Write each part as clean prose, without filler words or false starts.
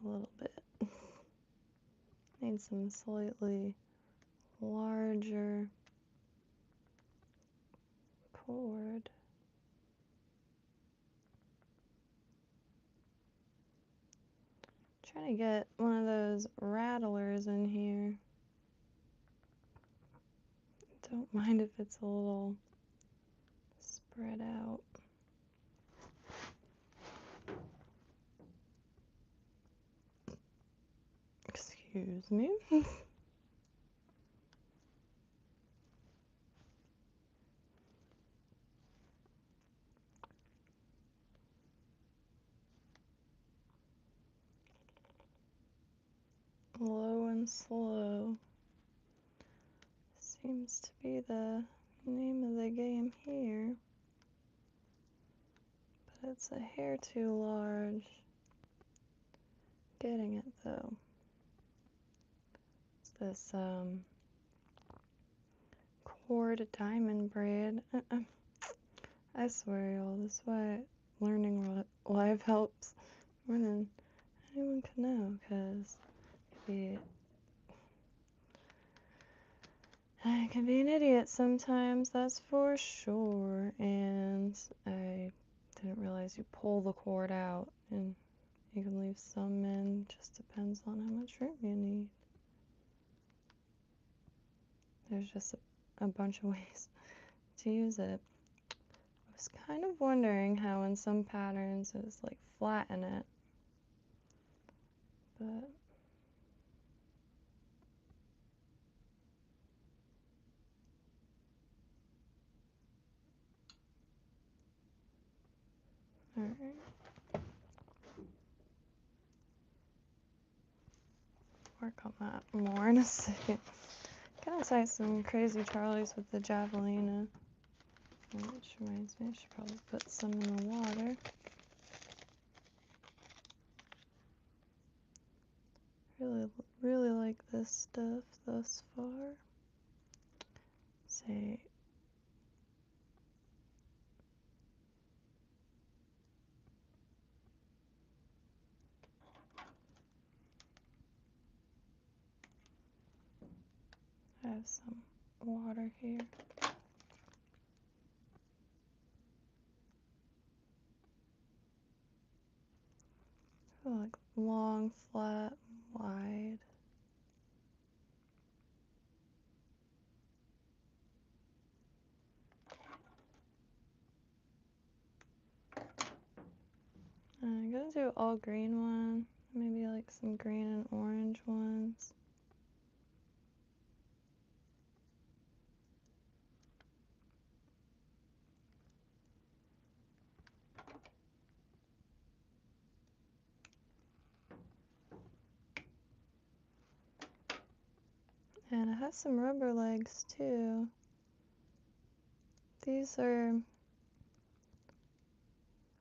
little bit. Need some slightly larger cord. Trying to get one of those rattlers in here. Don't mind if it's a little spread out. Excuse me. Low and slow seems to be the name of the game here. But it's a hair too large. Getting it though. It's this cord diamond braid. I swear y'all, this is why learning live helps more than anyone can know, because I can be an idiot sometimes, that's for sure. And I didn't realize you pull the cord out and you can leave some in, just depends on how much room you need. There's just a bunch of ways to use it. I was kind of wondering how in some patterns it was like flatten it, but alright. Work on that more in a second. Gonna try some crazy Charlies with the javelina. Which reminds me, I should probably put some in the water. Really like this stuff thus far. Say, I have some water here. Like long, flat, wide. I'm gonna do all green one, maybe like some green and orange ones. And I have some rubber legs too. These are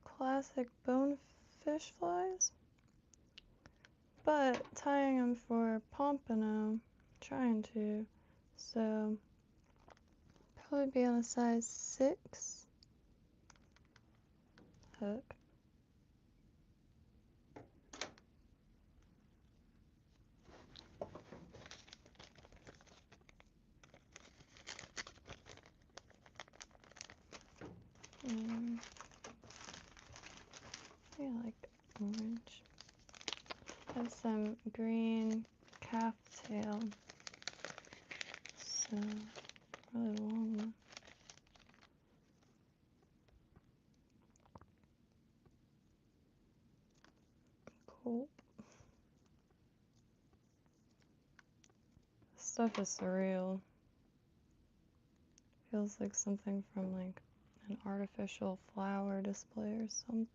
classic bonefish flies, but tying them for pompano, trying to, so probably be on a size 6 hook. I like orange. Have some green calf tail. So really long one. Cool. This stuff is surreal. Feels like something from like an artificial flower display or something.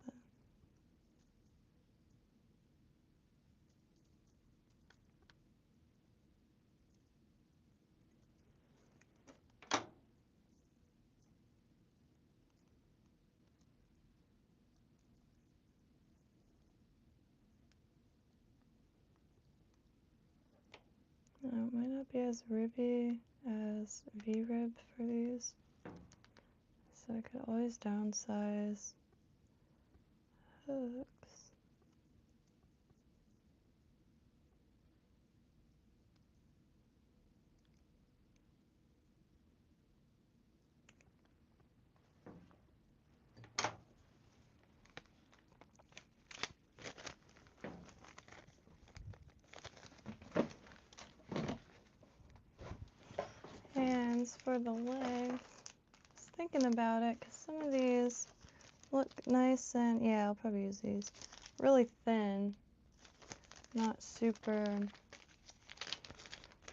It might not be as ribby as V-rib for these, so I could always downsize hooks. as for the leg, I was thinking about it because some of these look nice and, yeah, I'll probably use these. Really thin, not super,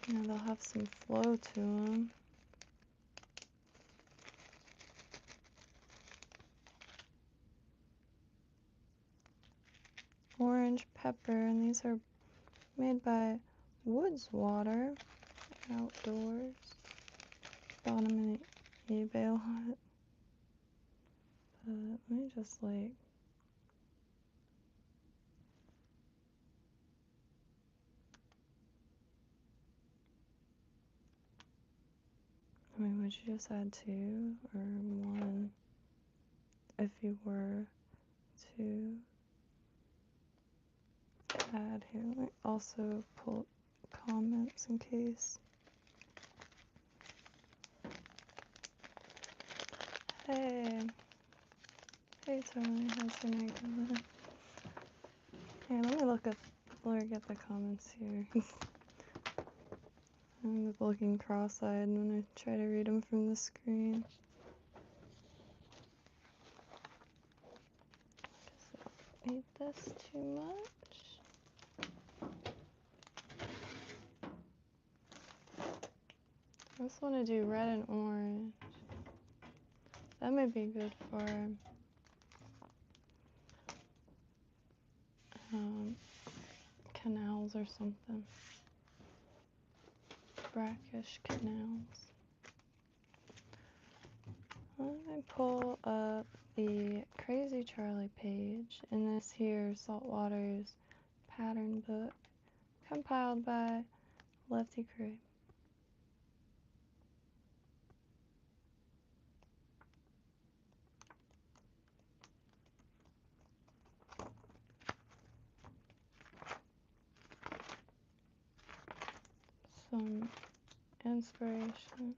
you know, they'll have some flow to them. Orange pepper, and these are made by Woods Water Outdoors. Bought them in an eBay lot. But let me just like, I mean, would you just add 2 or 1 if you were to add here? Let me also pull comments in case. Hey. Hey Tony, how's your night going? Here, let me look at the comments here. I'm looking cross-eyed when I try to read them from the screen. Does it need this too much? I just want to do red and orange. That might be good for canals or something. Brackish canals. Let me pull up the Crazy Charlie page in this here Saltwater's pattern book compiled by Lefty Crew. Some inspiration.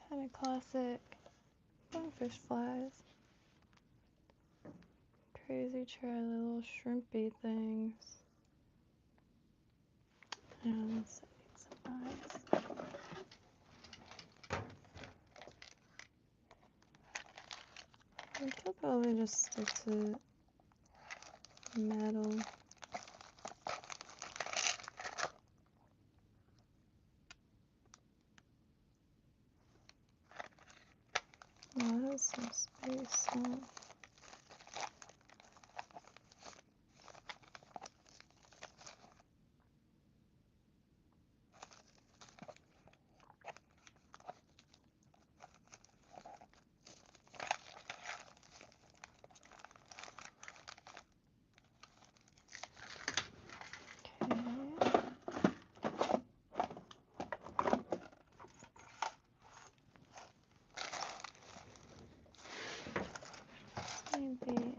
Kind of classic bonefish flies. Crazy Charlie, little shrimpy things. And let's set some eyes. I could probably just stick to metal. Oh, it has some space on it. Maybe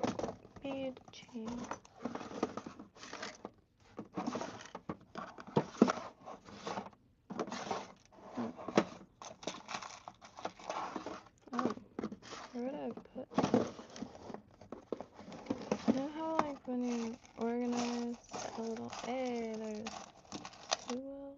bead chain. Oh, where would I put that? You know how like when you organize a little, hey, there's too well.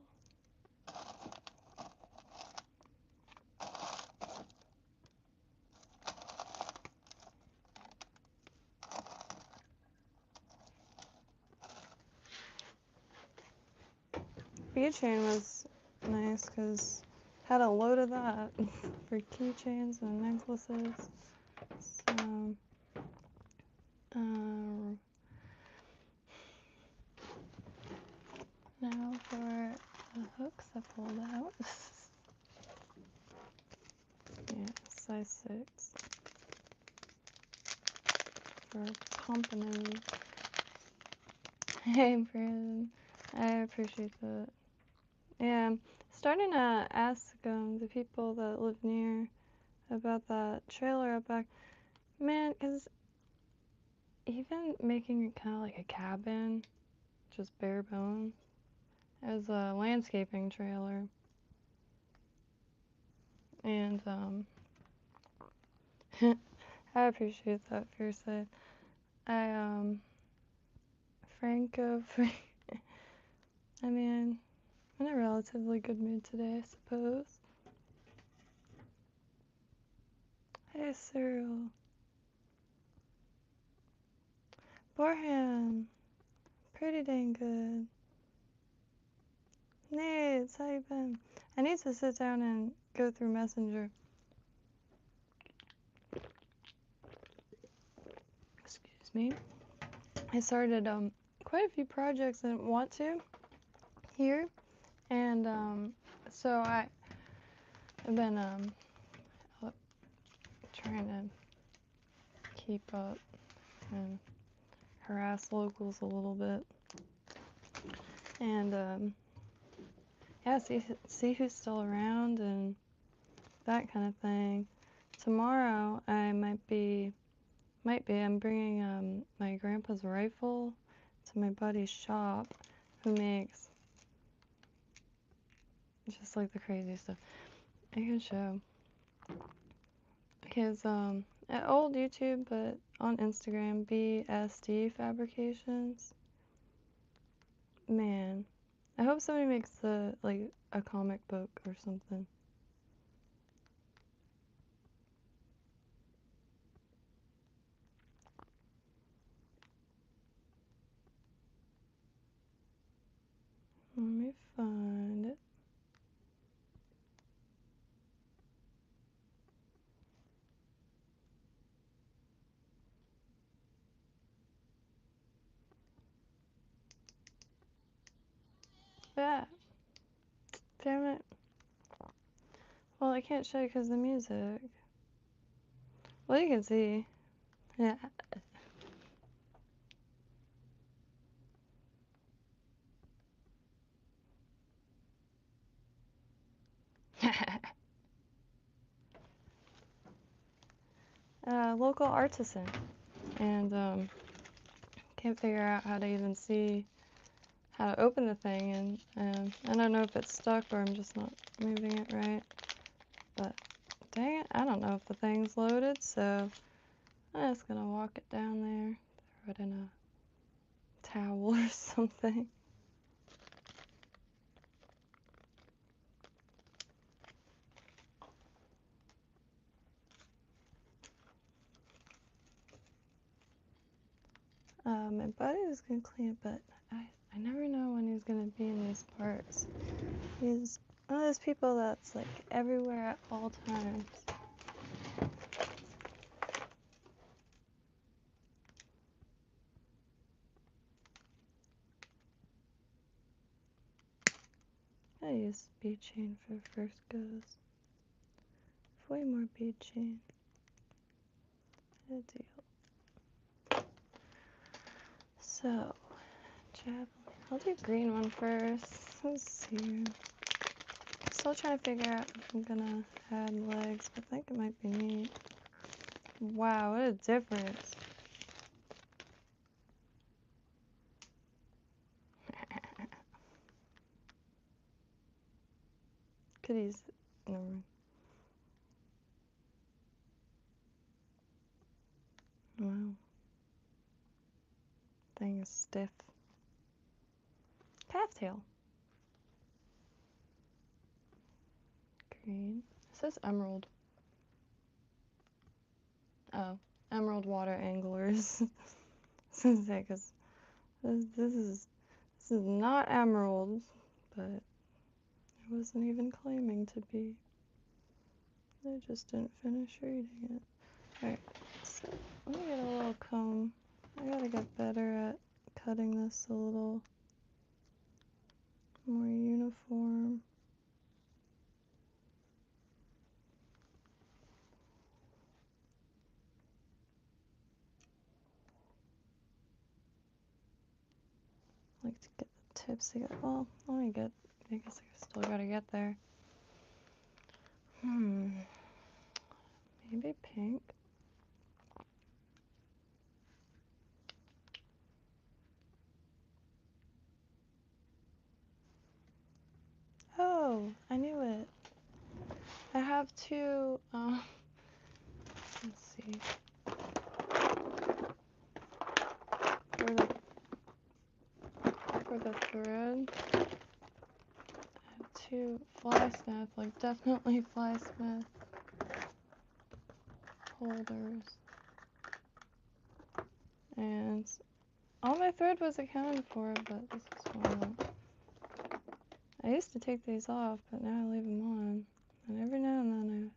Bead chain was nice because had a load of that for keychains and necklaces. So, now for the hooks I pulled out. Yeah, size 6. for pumping in. Hey, Brandon. I appreciate that. Yeah, I'm starting to ask the people that live near about that trailer up back. Man, because even making it kind of like a cabin, just bare bones, as a landscaping trailer. And I appreciate that, Fierce. Franco, I mean, I'm in a relatively good mood today, I suppose. Hey, Cyril. Borham. Pretty dang good. Nate, how you been? I need to sit down and go through Messenger. Excuse me. I started quite a few projects I didn't want to here, and so I've been trying to keep up and harass locals a little bit, and yeah, see who's still around and that kind of thing. Tomorrow I might be. I'm bringing my grandpa's rifle to my buddy's shop, who makes just like the crazy stuff. I can show his at old YouTube, but on Instagram, BSD Fabrications. Man, I hope somebody makes like a comic book or something. Let me find it. Yeah. Damn it. Well, I can't show you because of the music. Well, you can see. Yeah. Local artisan. And can't figure out how to even see how to open the thing, and I don't know if it's stuck or I'm just not moving it right, but dang it, I don't know if the thing's loaded, so I'm just gonna walk it down there, throw it in a towel or something. My buddy was gonna clean it, but I never know when he's gonna be in these parts. He's one of those people that's like everywhere at all times. I use bead chain for first goes. Way more bead chain. Good deal. So, javelin. I'll do green one first. Let's see. Still trying to figure out if I'm gonna add legs, but I think it might be neat. Wow, what a difference. Could use it. Never mind. Wow. Thing is stiff. Calf tail. Green. It says emerald. Oh, emerald water anglers. Because this is not emerald, but it wasn't even claiming to be. I just didn't finish reading it. Alright, so let me get a little comb. I gotta get better at cutting this a little more uniform. like to get the tips together. Well, let me get, I guess I still gotta get there. Maybe pink. Oh, I knew it. I have two, let's see. For the thread, I have two flysmith, like definitely flysmith holders. And all my thread was accounted for, but this is one of them. I used to take these off, but now I leave them on. And every now and then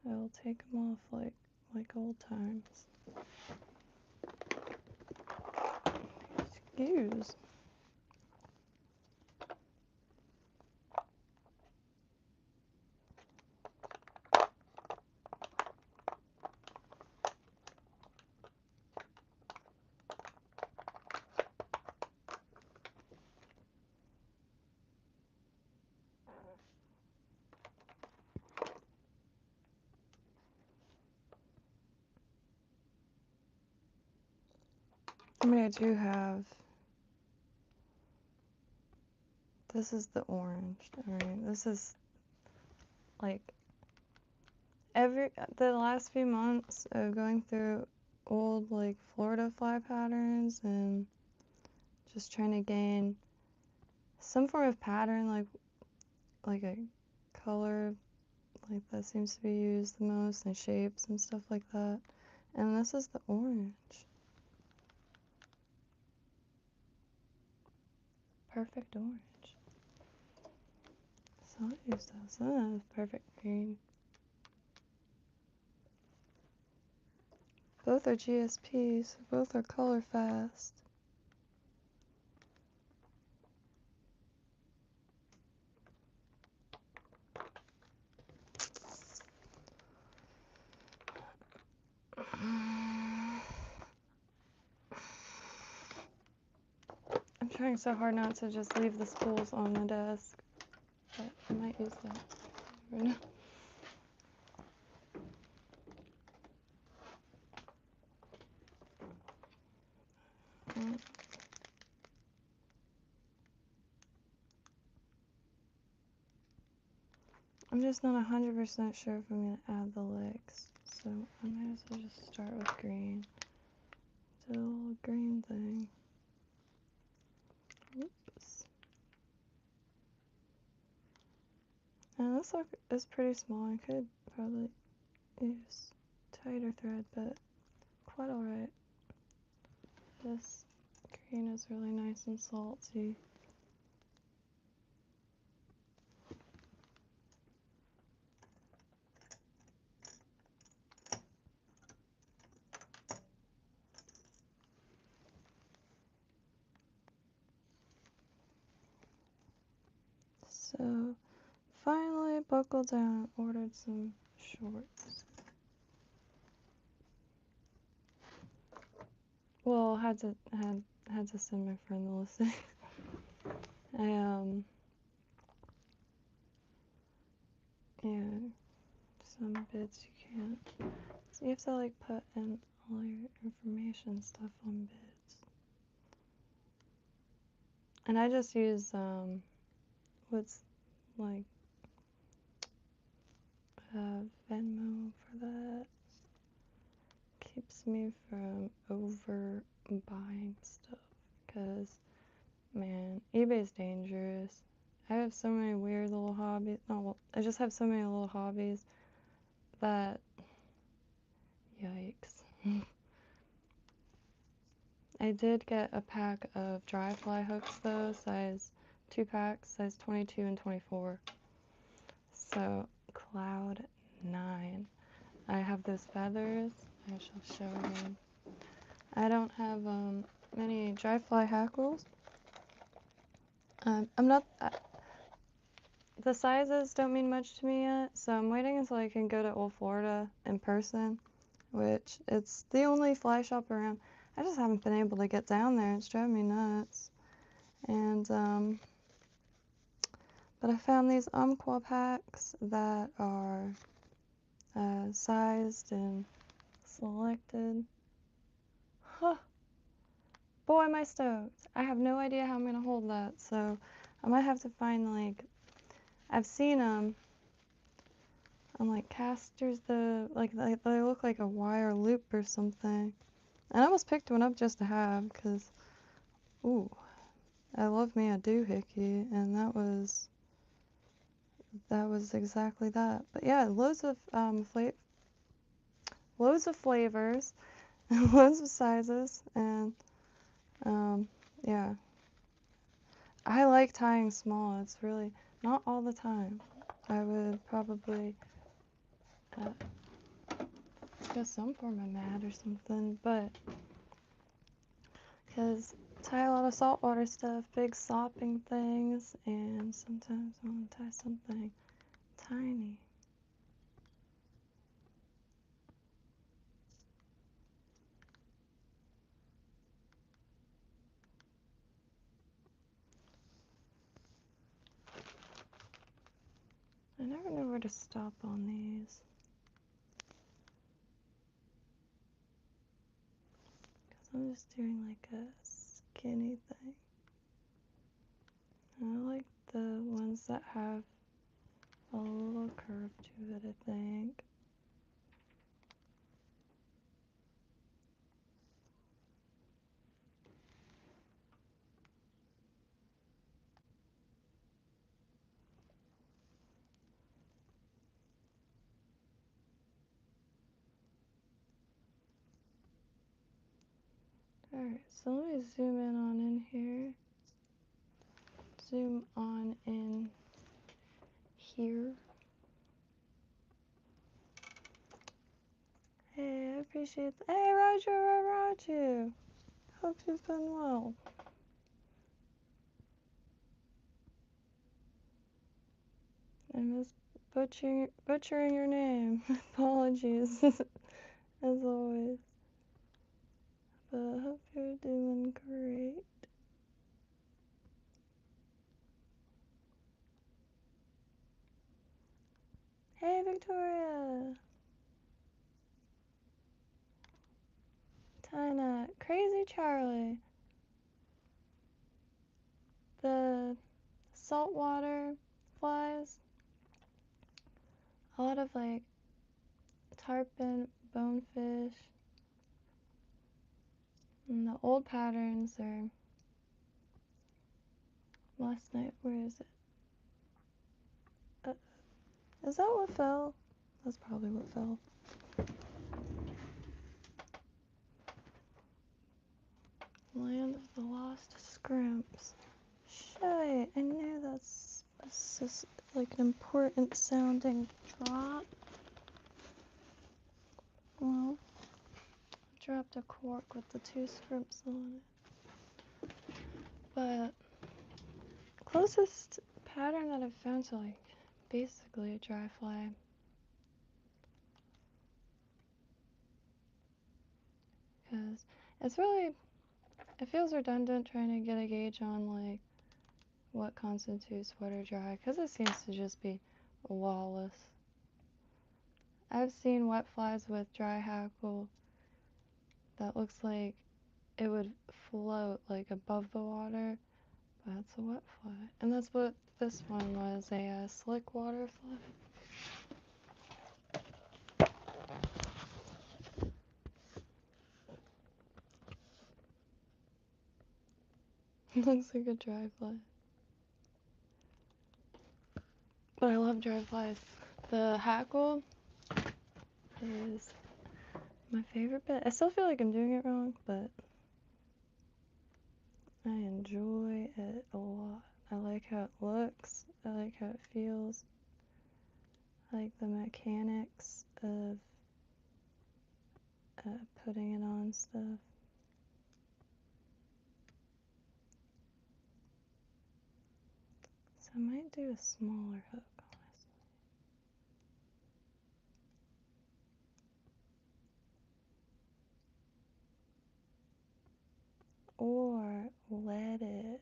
I'll take them off like old times. Excuse. I mean, I do have, this is the orange, alright, this is like the last few months of going through old like Florida fly patterns and just trying to gain some form of pattern, like a color like that seems to be used the most, and shapes and stuff like that. And this is the orange. Perfect orange. So I'll use those. That is perfect green. Both are GSP, so both are color fast. I'm trying so hard not to just leave the spools on the desk, but I might use that right now. I'm just not 100% sure if I'm going to add the legs, so I might as well just start with green. Do a little green thing. Oops. And this look is pretty small. I could probably use tighter thread, but quite alright. This green is really nice and salty. So finally buckled down, ordered some shorts. Well, had to send my friend the listing. Yeah, some bids you can't. So you have to like put in all your information stuff on bids. And I just use what's like Venmo for that. Keeps me from over buying stuff, because man, eBay's dangerous. I have so many weird little hobbies. No, I just have so many little hobbies that, yikes. I did get a pack of dry fly hooks though, size 2 packs, size 22 and 24. So, Cloud 9. I have those feathers. I shall show them. I don't have many dry fly hackles. I'm not. The sizes don't mean much to me yet, so I'm waiting until I can go to Old Florida in person, which it's the only fly shop around. I just haven't been able to get down there. It's driving me nuts. And but I found these umpqua packs that are sized and selected. Huh. Boy, am I stoked. I have no idea how I'm going to hold that, so I might have to find, like, I've seen them on, like, casters, like, they look like a wire loop or something. And I almost picked one up just to have, because, ooh, I love me a doohickey, and that was exactly that. But yeah, loads of flavors, and loads of sizes, and yeah. I like tying small. It's really not all the time. I would probably get some form of mat or something, but because tie a lot of saltwater stuff, big sopping things, and sometimes I want to tie something tiny. I never know where to stop on these. Because I'm just doing like a skinny thing. I like the ones that have a little curve to it, I think. Alright, so let me zoom in here. Zoom on in here. Hey, I appreciate that. Hey, Roger, Roger. Hope you've been well. I miss butchering your name. Apologies, as always. But I hope you're doing great. Hey, Victoria. Tina. Crazy Charlie. The saltwater flies. A lot of like tarpon, bonefish. And the old patterns are last night. Where is it? Is that what fell? That's probably what fell. Land of the Lost Scrimps. Shite, I knew that's just like an important sounding drop. Well, I dropped a cork with the 2 scrimps on it. But closest pattern that I've found to like basically a dry fly. Because it's really, it feels redundant trying to get a gauge on like what constitutes wet or dry, because it seems to just be lawless. I've seen wet flies with dry hackle that looks like it would float like above the water, but it's a wet fly. And that's what this one was, a slick water fly. Looks like a dry fly. But I love dry flies. The hackle is my favorite bit. I still feel like I'm doing it wrong, but I enjoy it a lot. I like how it looks. I like how it feels. I like the mechanics of putting it on stuff. So I might do a smaller hook, honestly. Or let it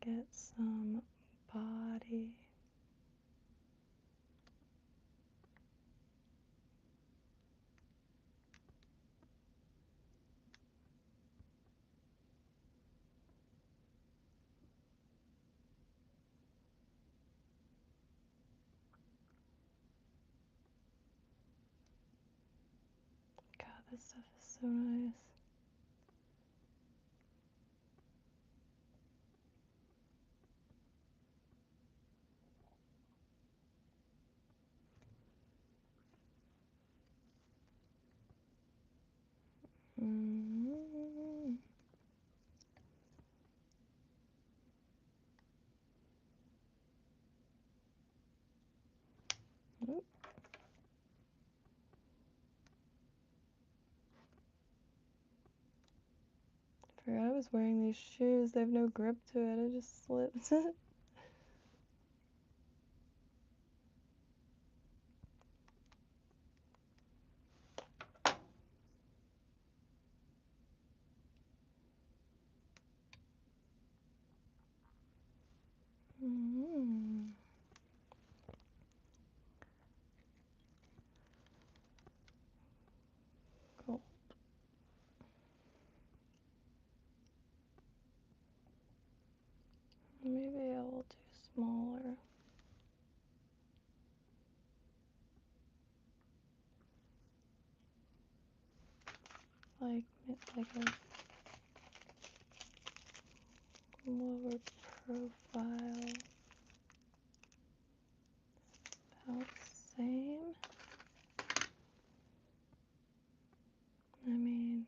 get some body. God, this stuff is so nice. Oop. Forgot I was wearing these shoes. They have no grip to it. It just slipped. Cool. Maybe I will do smaller. Like a lower profile. About the same. I mean,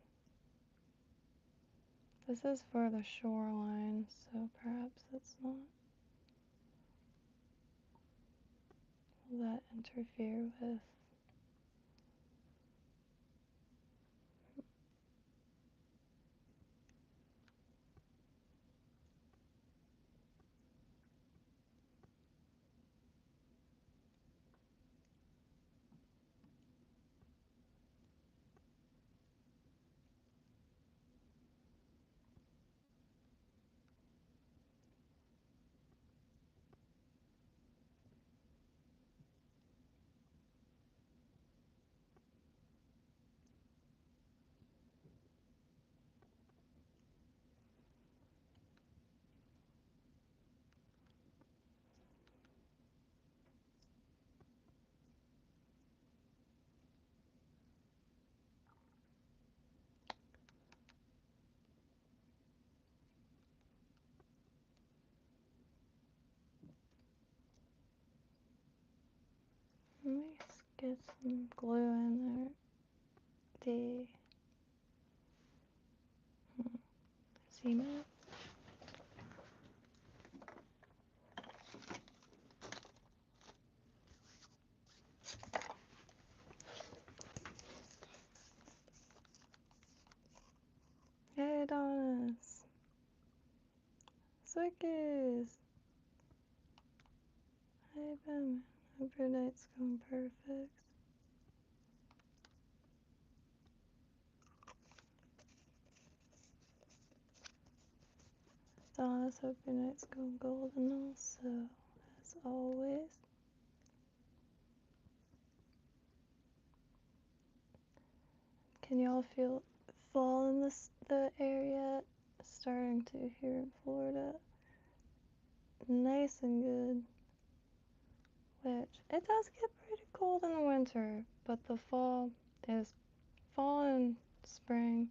this is for the shoreline, so perhaps it's not. Will that interfere with? Let me just get some glue in there. Cement. Hey, Adonis. Swickies. Hey, Ben. Hope your night's going perfect. Adonis, hope your night's going golden also, as always. Can y'all feel fall in the area? Starting to here in Florida. Nice and good. Which, it does get pretty cold in the winter, but the fall and spring.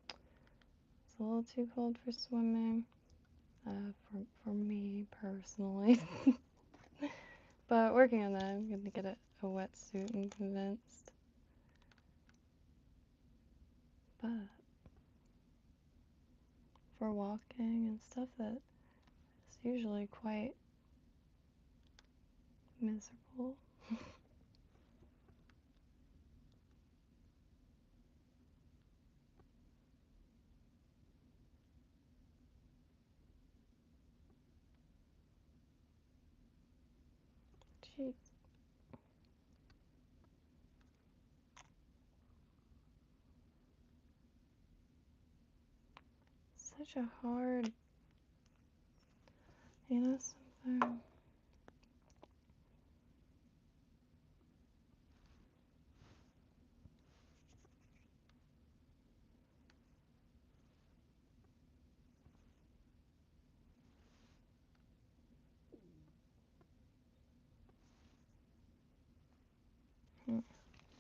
It's a little too cold for swimming, for me personally. But working on that, I'm gonna get a wetsuit and convinced. But for walking and stuff, that is usually quite miserable. Jeez. Such a hard You know something?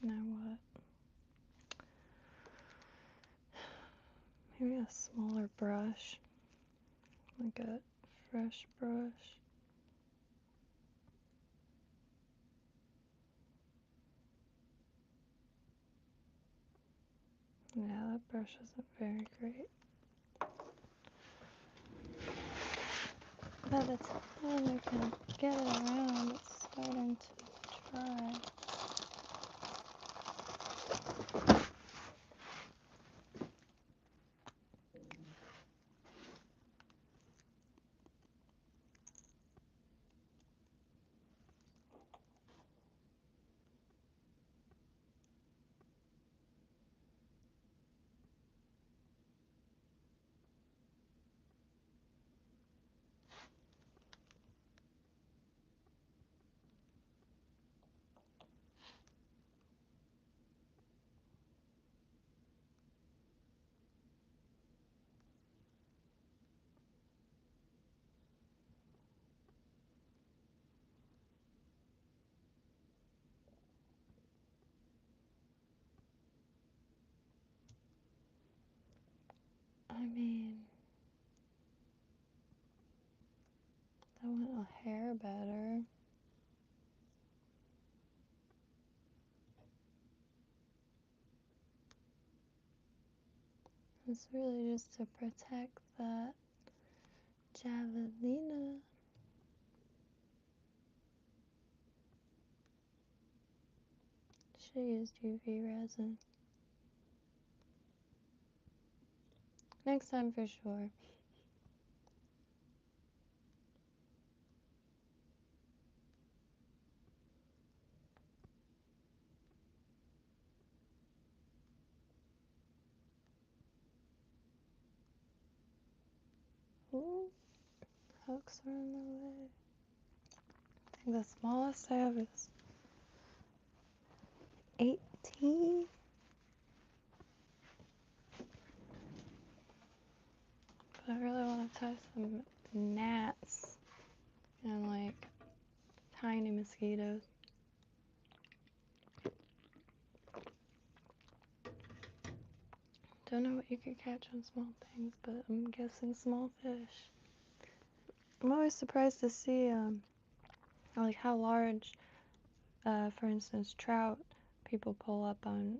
Now what? Maybe a smaller brush, like a fresh brush. Yeah, that brush isn't very great. By the time I can get it around, it's starting to dry. I mean, that went a hair better. It's really just to protect that javelina. Should have used UV resin. Next time for sure. Ooh, hooks are in the way. I think the smallest I have is 18. But I really want to tie some gnats and like tiny mosquitoes. Don't know what you could catch on small things, but I'm guessing small fish. I'm always surprised to see like how large, for instance, trout people pull up on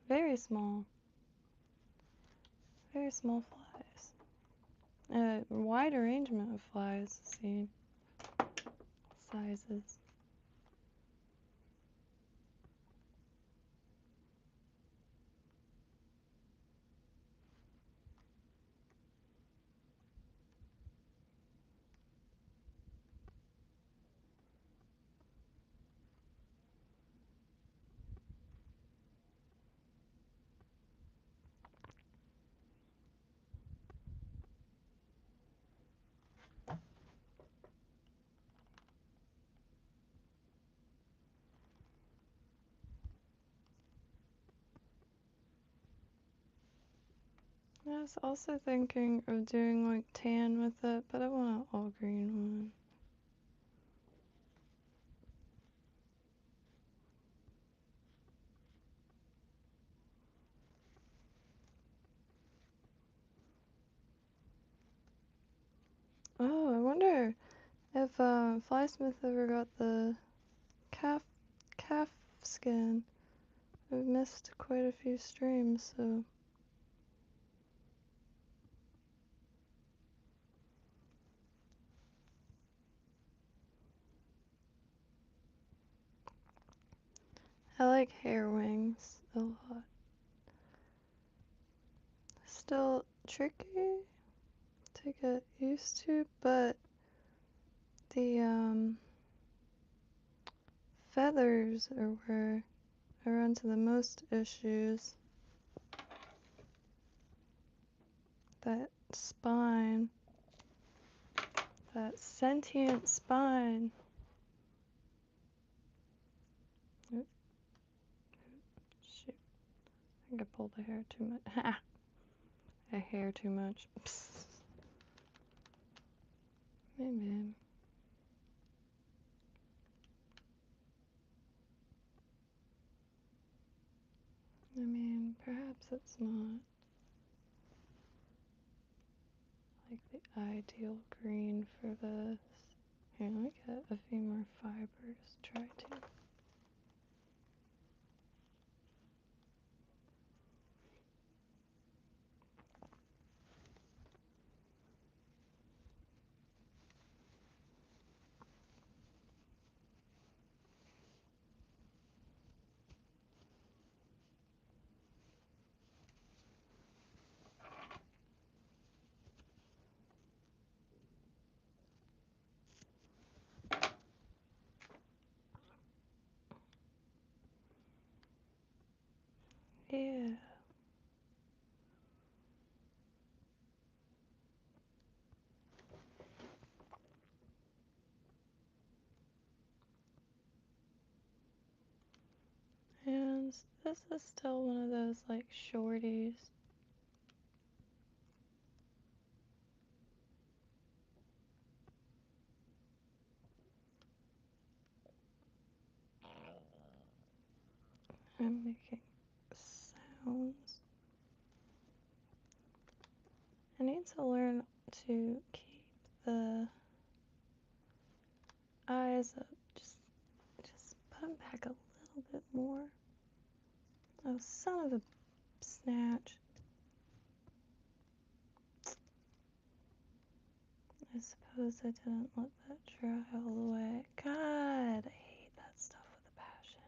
very small flies. A wide arrangement of flies seen, sizes. I was also thinking of doing like tan with it, but I want an all green one. Oh, I wonder if Flysmith ever got the calf skin. I've missed quite a few streams, so I like hair wings a lot. Still tricky to get used to, but the feathers are where I run into the most issues. That spine, that sentient spine. Oop. Shoot. I think I pulled the hair too much. Ha! A hair too much. Psst. Maybe. I mean, perhaps it's not like the ideal green for this. Here, let me get a few more fibers. Try to. Yeah. And this is still one of those like shorties. I'm making sounds. I need to learn to keep the eyes up. Just put them back a little bit more. Oh, son of a snatch. I suppose I didn't let that dry all the way. God, I hate that stuff with a passion.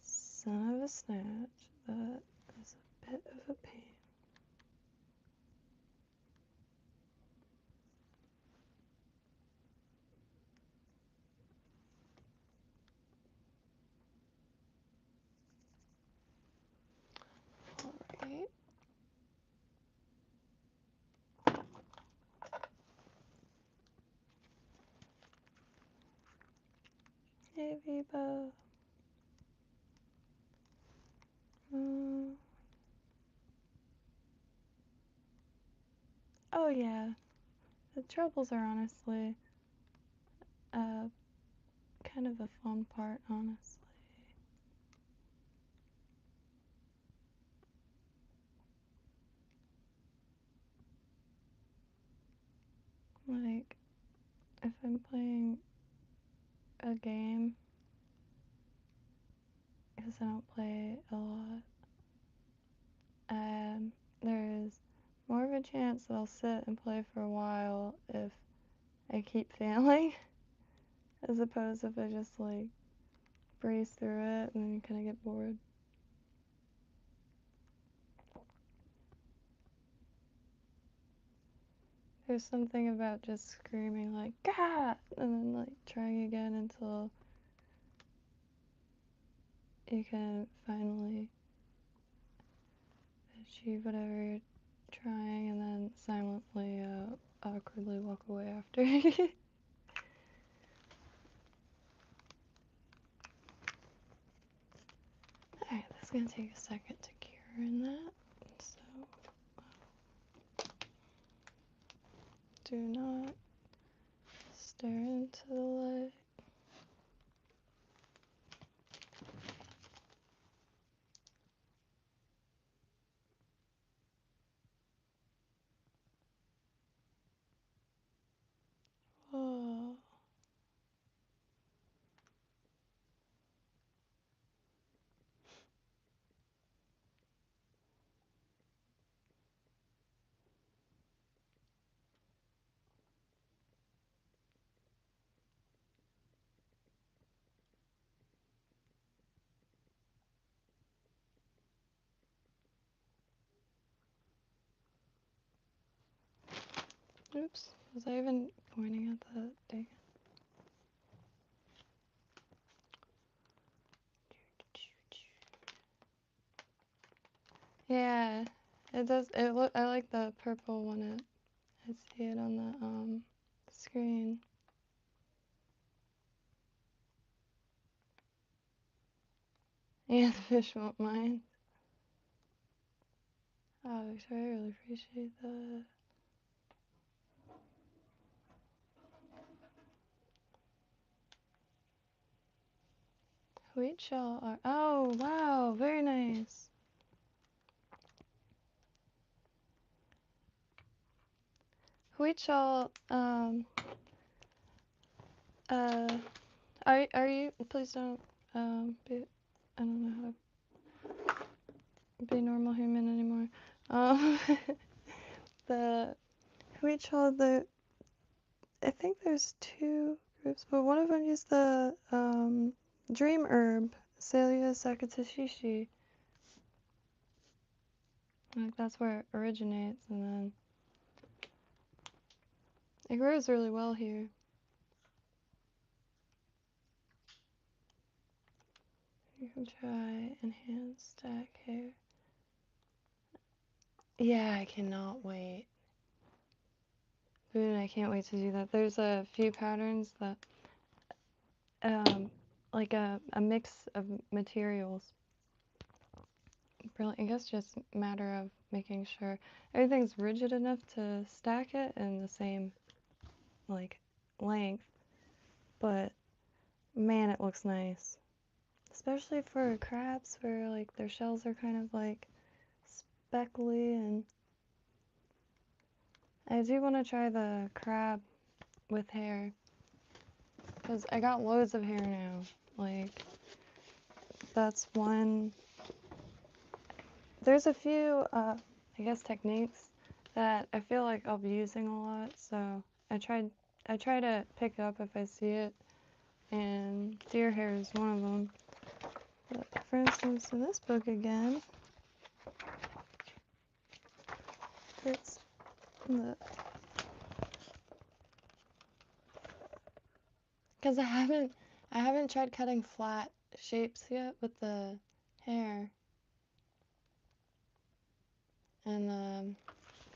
Son of a snatch. That is a bit of a pain. Alright. Hey, Vibo. Oh, yeah. The troubles are honestly kind of a fun part, honestly. Like, if I'm playing a game, because I don't play a lot, there's more of a chance that I'll sit and play for a while if I keep failing, as opposed if I just, like, breeze through it and then kind of get bored. There's something about just screaming, like, "Gah!" and then, like, trying again until you can finally achieve whatever you're trying and then silently, awkwardly walk away after. Alright, that's gonna take a second to cure in that, so do not stare into the light. Whoa. Oops, was I even pointing at that? Dang it. Yeah, It does. It look. I like the purple when I see it on the screen. Yeah, the fish won't mind. Oh, Victoria, I really appreciate that. Wheat shell are. Oh, wow, very nice. Wheat shell. Are you? Please don't. Be. I don't know how to be normal human anymore. The wheat shell. I think there's two groups, but one of them is the dream herb, Salvia sakatashishi. Like that's where it originates, and then it grows really well here. You can try enhanced stack hair. Yeah, I cannot wait. Dude, I can't wait to do that. There's a few patterns that, like a mix of materials. Brilliant. I guess just a matter of making sure everything's rigid enough to stack it in the same, like, length. But, man, it looks nice. Especially for crabs where, like, their shells are kind of, like, speckly, and I do want to try the crab with hair, because I got loads of hair now. Like, that's one. There's a few, I guess, techniques that I feel like I'll be using a lot, so I try to pick up if I see it, and deer hair is one of them. But for instance, in this book again, it's the, because I haven't tried cutting flat shapes yet with the hair, and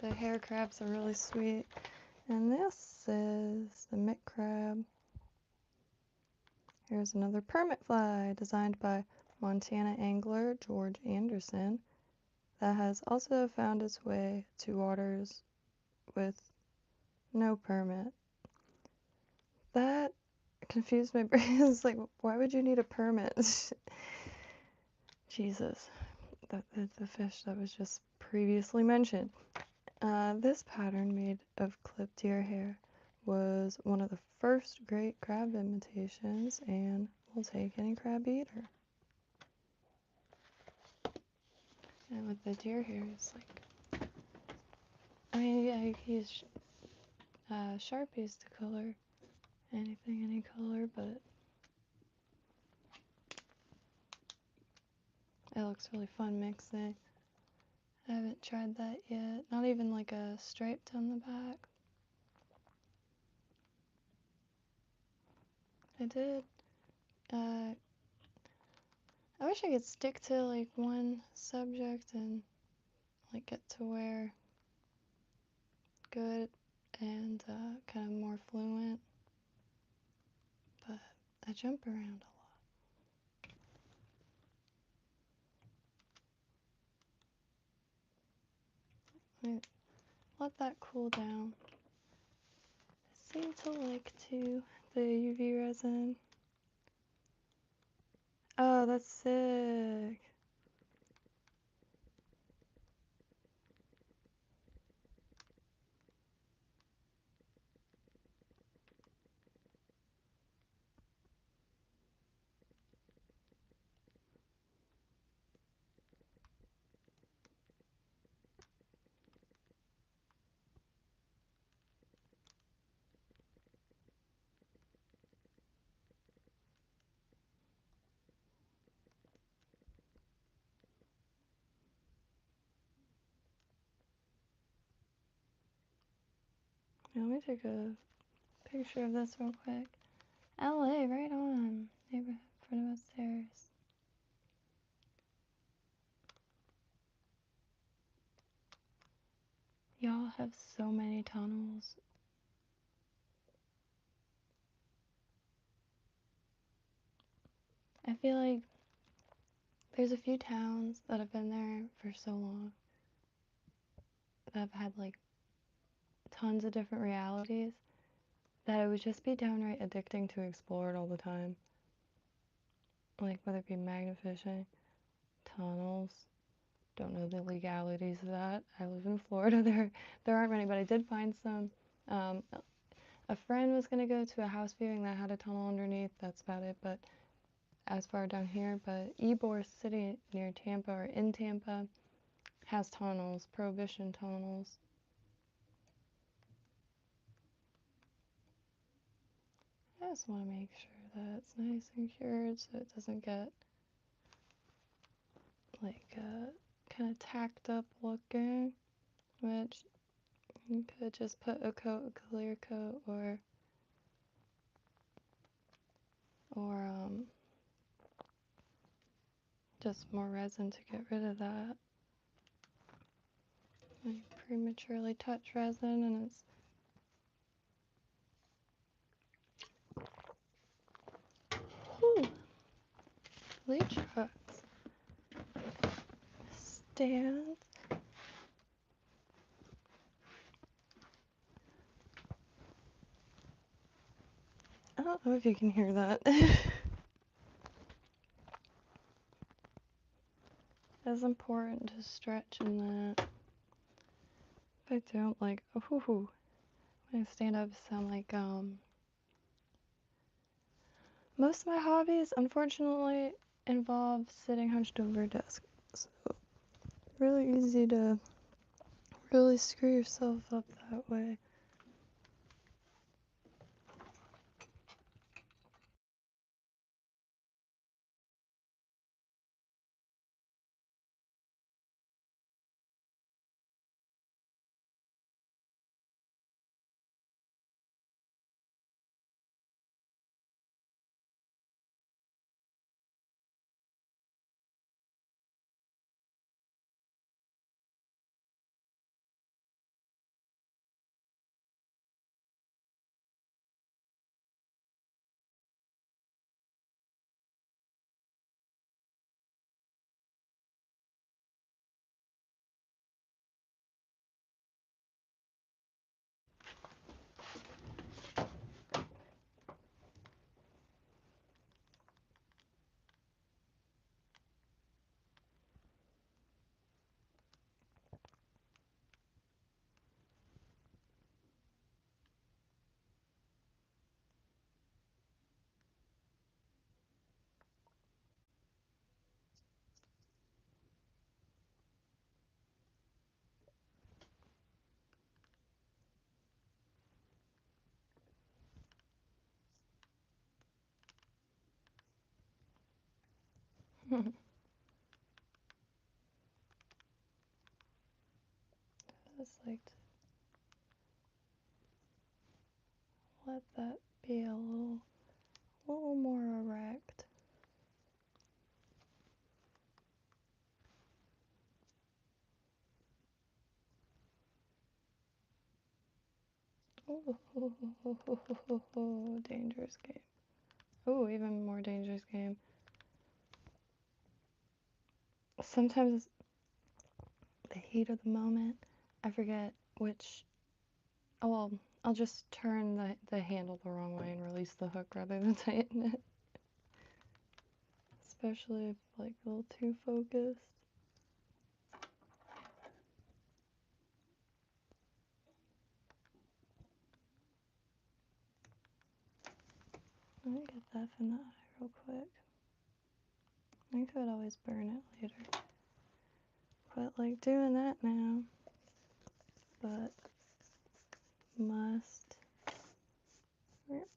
the hair crabs are really sweet. And this is the mitt crab. Here's another permit fly designed by Montana angler George Anderson that has also found its way to waters with no permit. That confused my brain. It's like, why would you need a permit? Jesus, the fish that was just previously mentioned. This pattern made of clipped deer hair was one of the first great crab imitations and will take any crab eater. And with the deer hair, it's like, I mean, yeah, you can use Sharpies to color anything, any color, but it looks really fun mixing. I haven't tried that yet. Not even like a stripe down the back. I did. I wish I could stick to like one subject and like get to where good and kind of more fluent, but I jump around a lot. Let that cool down. I seem to like the UV resin. Oh, that's sick. Let me take a picture of this real quick. LA, right on. Neighborhood, front of us, stairs. Y'all have so many tunnels. I feel like there's a few towns that have been there for so long that have had like tons of different realities that it would just be downright addicting to explore it all the time. Like whether it be magnet fishing, tunnels. Don't know the legalities of that. I live in Florida. There aren't many, but I did find some. A friend was gonna go to a house viewing that had a tunnel underneath. That's about it. But as far down here, but Ybor City near Tampa or in Tampa has tunnels, prohibition tunnels. I just want to make sure that it's nice and cured so it doesn't get like kind of tacked up looking, which you could just put a clear coat, or just more resin to get rid of that. I prematurely touch resin and it's leach trucks, stands. I don't know if you can hear that. It's important to stretch in that. If I don't, like, when I stand up, sound like, most of my hobbies, unfortunately, involve sitting hunched over a desk. So, really easy to really screw yourself up that way. Just like to let that be a little more erect. Oh, dangerous game. Oh, even more dangerous game. Sometimes the heat of the moment, I forget which. Oh, well, I'll just turn the handle the wrong way and release the hook rather than tighten it. Especially if like a little too focused. Let me get that from the eye real quick. I could always burn it later. But like doing that now. But must. Like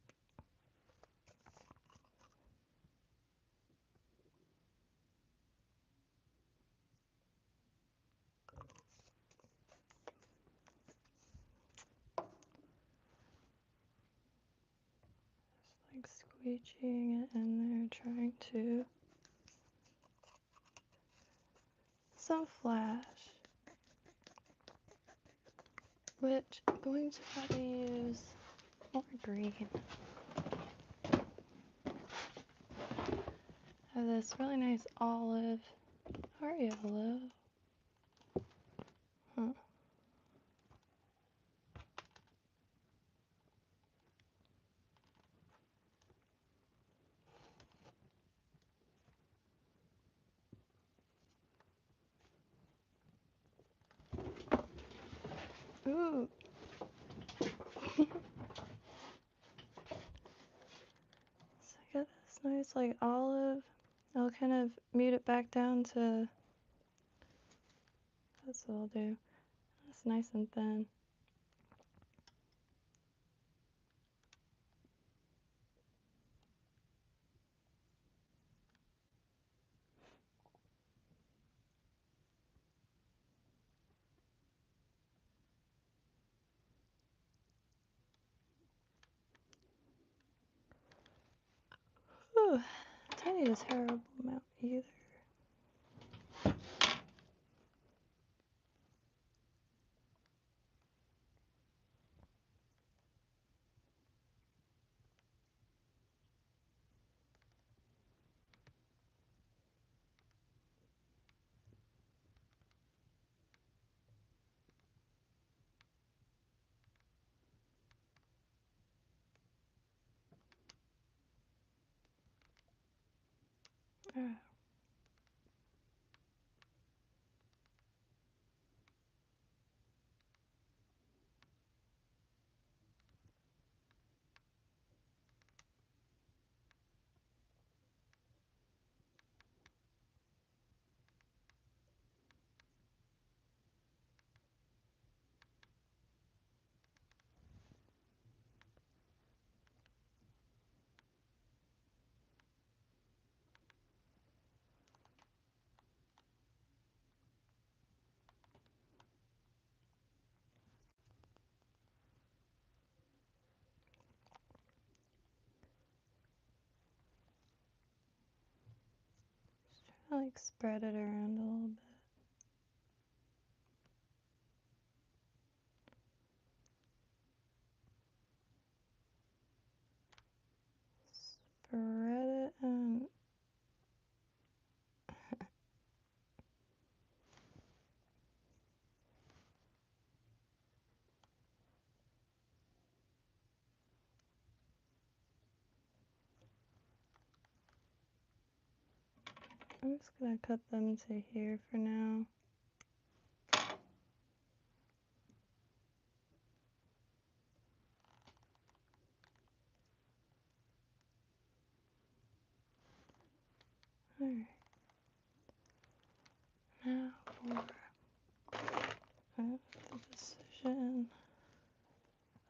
squeegeeing it in there, trying to. Some flash. which I'm going to probably use more green. I have this really nice olive or yellow. Huh. Ooh. So I got this nice like olive. I'll kind of mute it back down to, that's what I'll do. It's nice and thin. Ooh, don't need a terrible amount either. Alright. I like spread it around a little bit. Spread it and I'm just gonna cut them to here for now. Alright. Now for the decision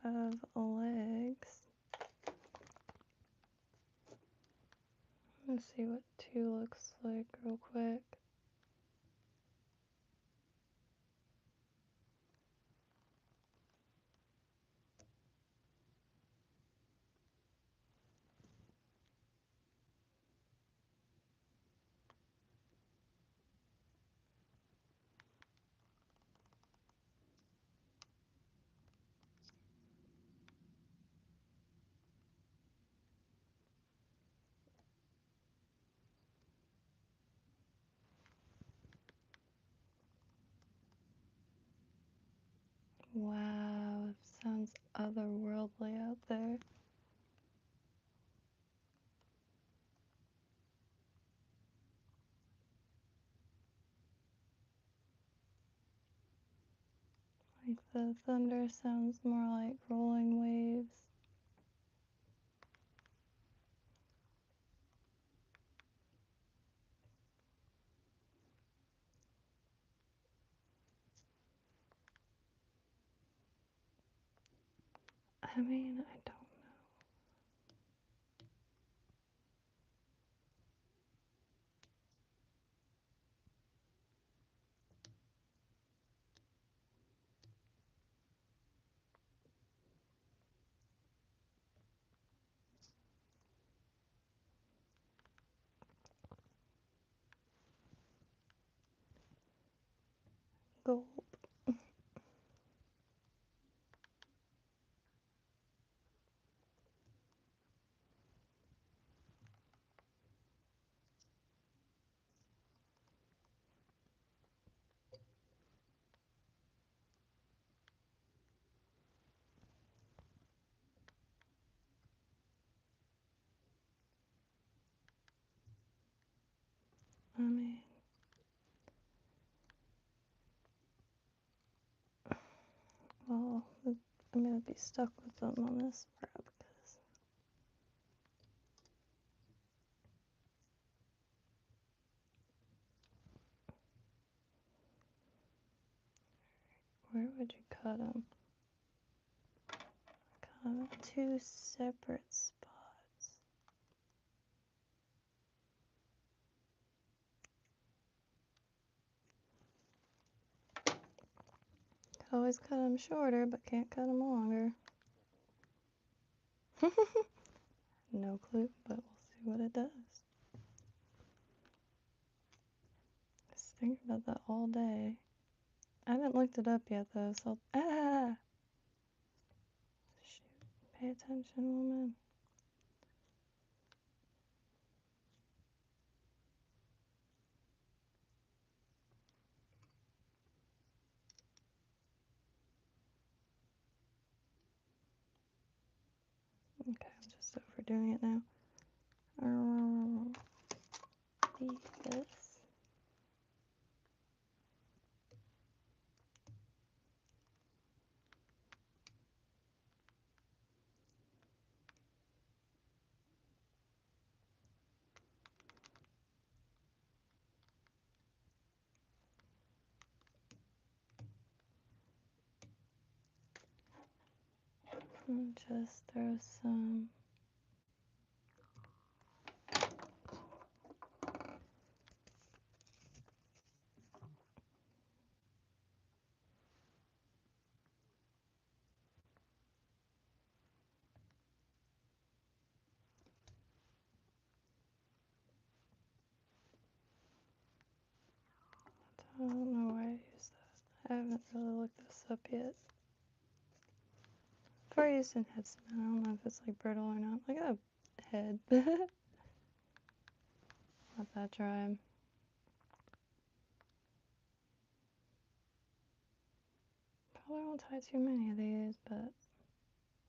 of legs. Let's see what 2 looks like real quick. Wow, it sounds otherworldly out there. Like the thunder sounds more like rolling waves. I mean, I don't know. Gulp. mean, well, I'm gonna be stuck with them on this spread because where would you cut them? Cut them at two separate spots. Could always cut them shorter, but can't cut them longer. No clue, but we'll see what it does. I was thinking about that all day. I haven't looked it up yet though, so shoot. Pay attention, woman. Okay, I'm just overdoing it now. This. And just throw some I don't know why I use that. I haven't really looked this up yet. Before I used in head cement, I don't know if it's like brittle or not. Look at that head. Let that dry. Probably won't tie too many of these, but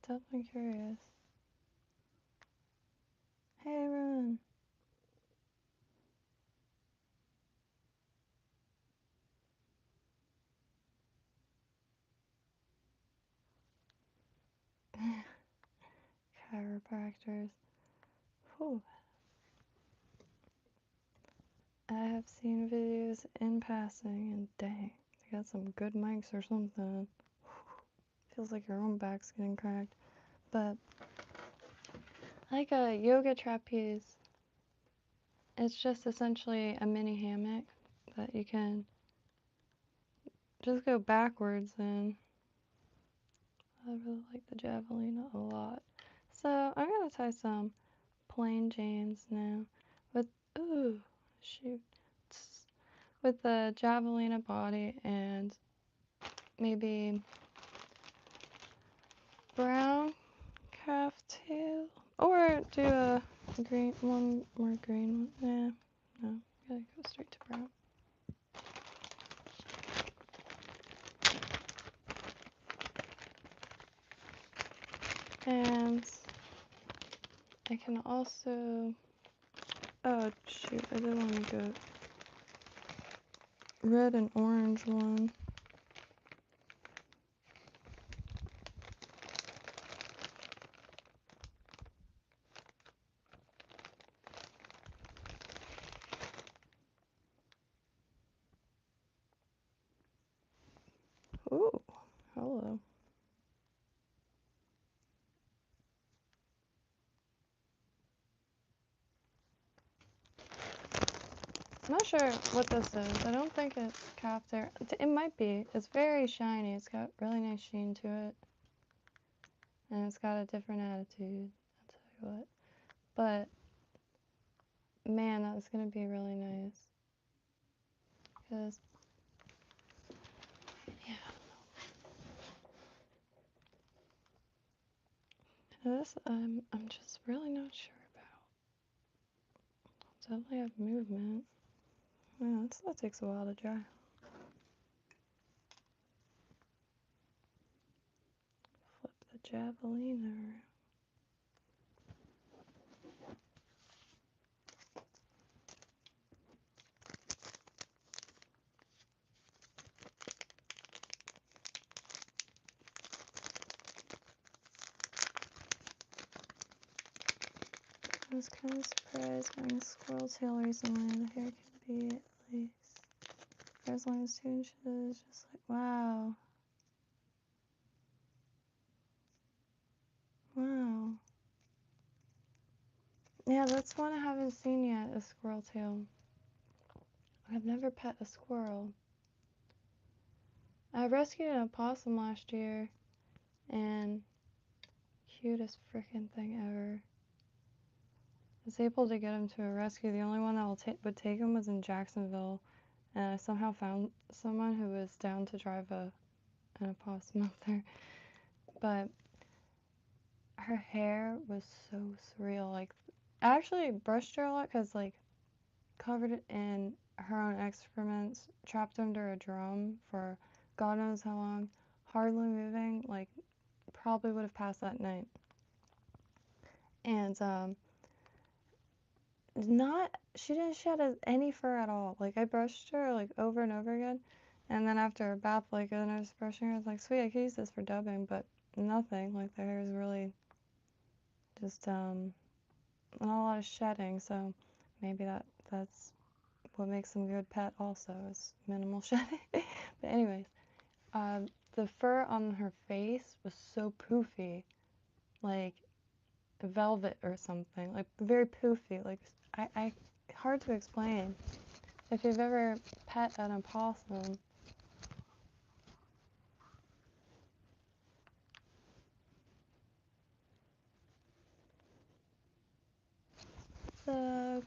definitely curious. Hey, Ruben. Chiropractors. Whew. I have seen videos in passing, and dang, they got some good mics or something. Feels like your own back's getting cracked. But like a yoga trapeze, it's just essentially a mini hammock that you can just go backwards in. I really like the javelina a lot. So I'm gonna tie some plain Janes now with, ooh, shoot, with the javelina body and maybe brown calf tail, or do a green one, more green one. Nah, no, gotta go straight to brown. And I can also, oh shoot, I did want to go red and orange one. Ooh, hello. I'm not sure what this is. I don't think it's calf hair. It might be. It's very shiny. It's got really nice sheen to it. And it's got a different attitude. I'll tell you what. But, man, that's going to be really nice. Because, yeah. This, I'm just really not sure about. Definitely have movement. Yeah, that takes a while to dry. Flip the javelin around. I was kind of surprised getting a squirrel tail recently. The hair can be at least for as long as 2 inches. Just like, wow. Wow. Yeah, that's one I haven't seen yet, a squirrel tail. I've never pet a squirrel. I rescued an opossum last year, and cutest freaking thing ever. I was able to get him to a rescue. The only one that would take him was in Jacksonville, and I somehow found someone who was down to drive an opossum up there. But her hair was so surreal. Like, I actually brushed her a lot because, like, covered it in her own excrements, trapped under a drum for God knows how long, hardly moving, like, probably would have passed that night. And, she didn't shed any fur at all. Like, I brushed her, like, over and over again, and then after a bath, like, and I was brushing her, I was like, sweet, I could use this for dubbing, but nothing. Like, the hair is really just, not a lot of shedding, so maybe that's what makes them a good pet also, is minimal shedding. But anyways, the fur on her face was so poofy, like velvet or something, like very poofy, like I hard to explain. If you've ever pet an opossum, the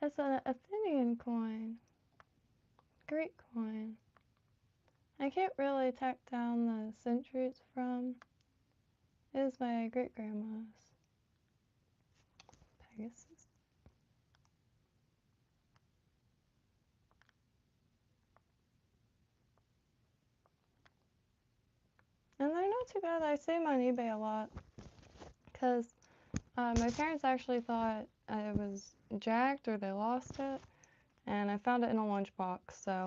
it's an Athenian coin, Greek coin. I can't really track down the century it's from. It was my great grandma's. Pegasus. And they're not too bad. I see them on eBay a lot because my parents actually thought it was jacked or they lost it, and I found it in a lunchbox, so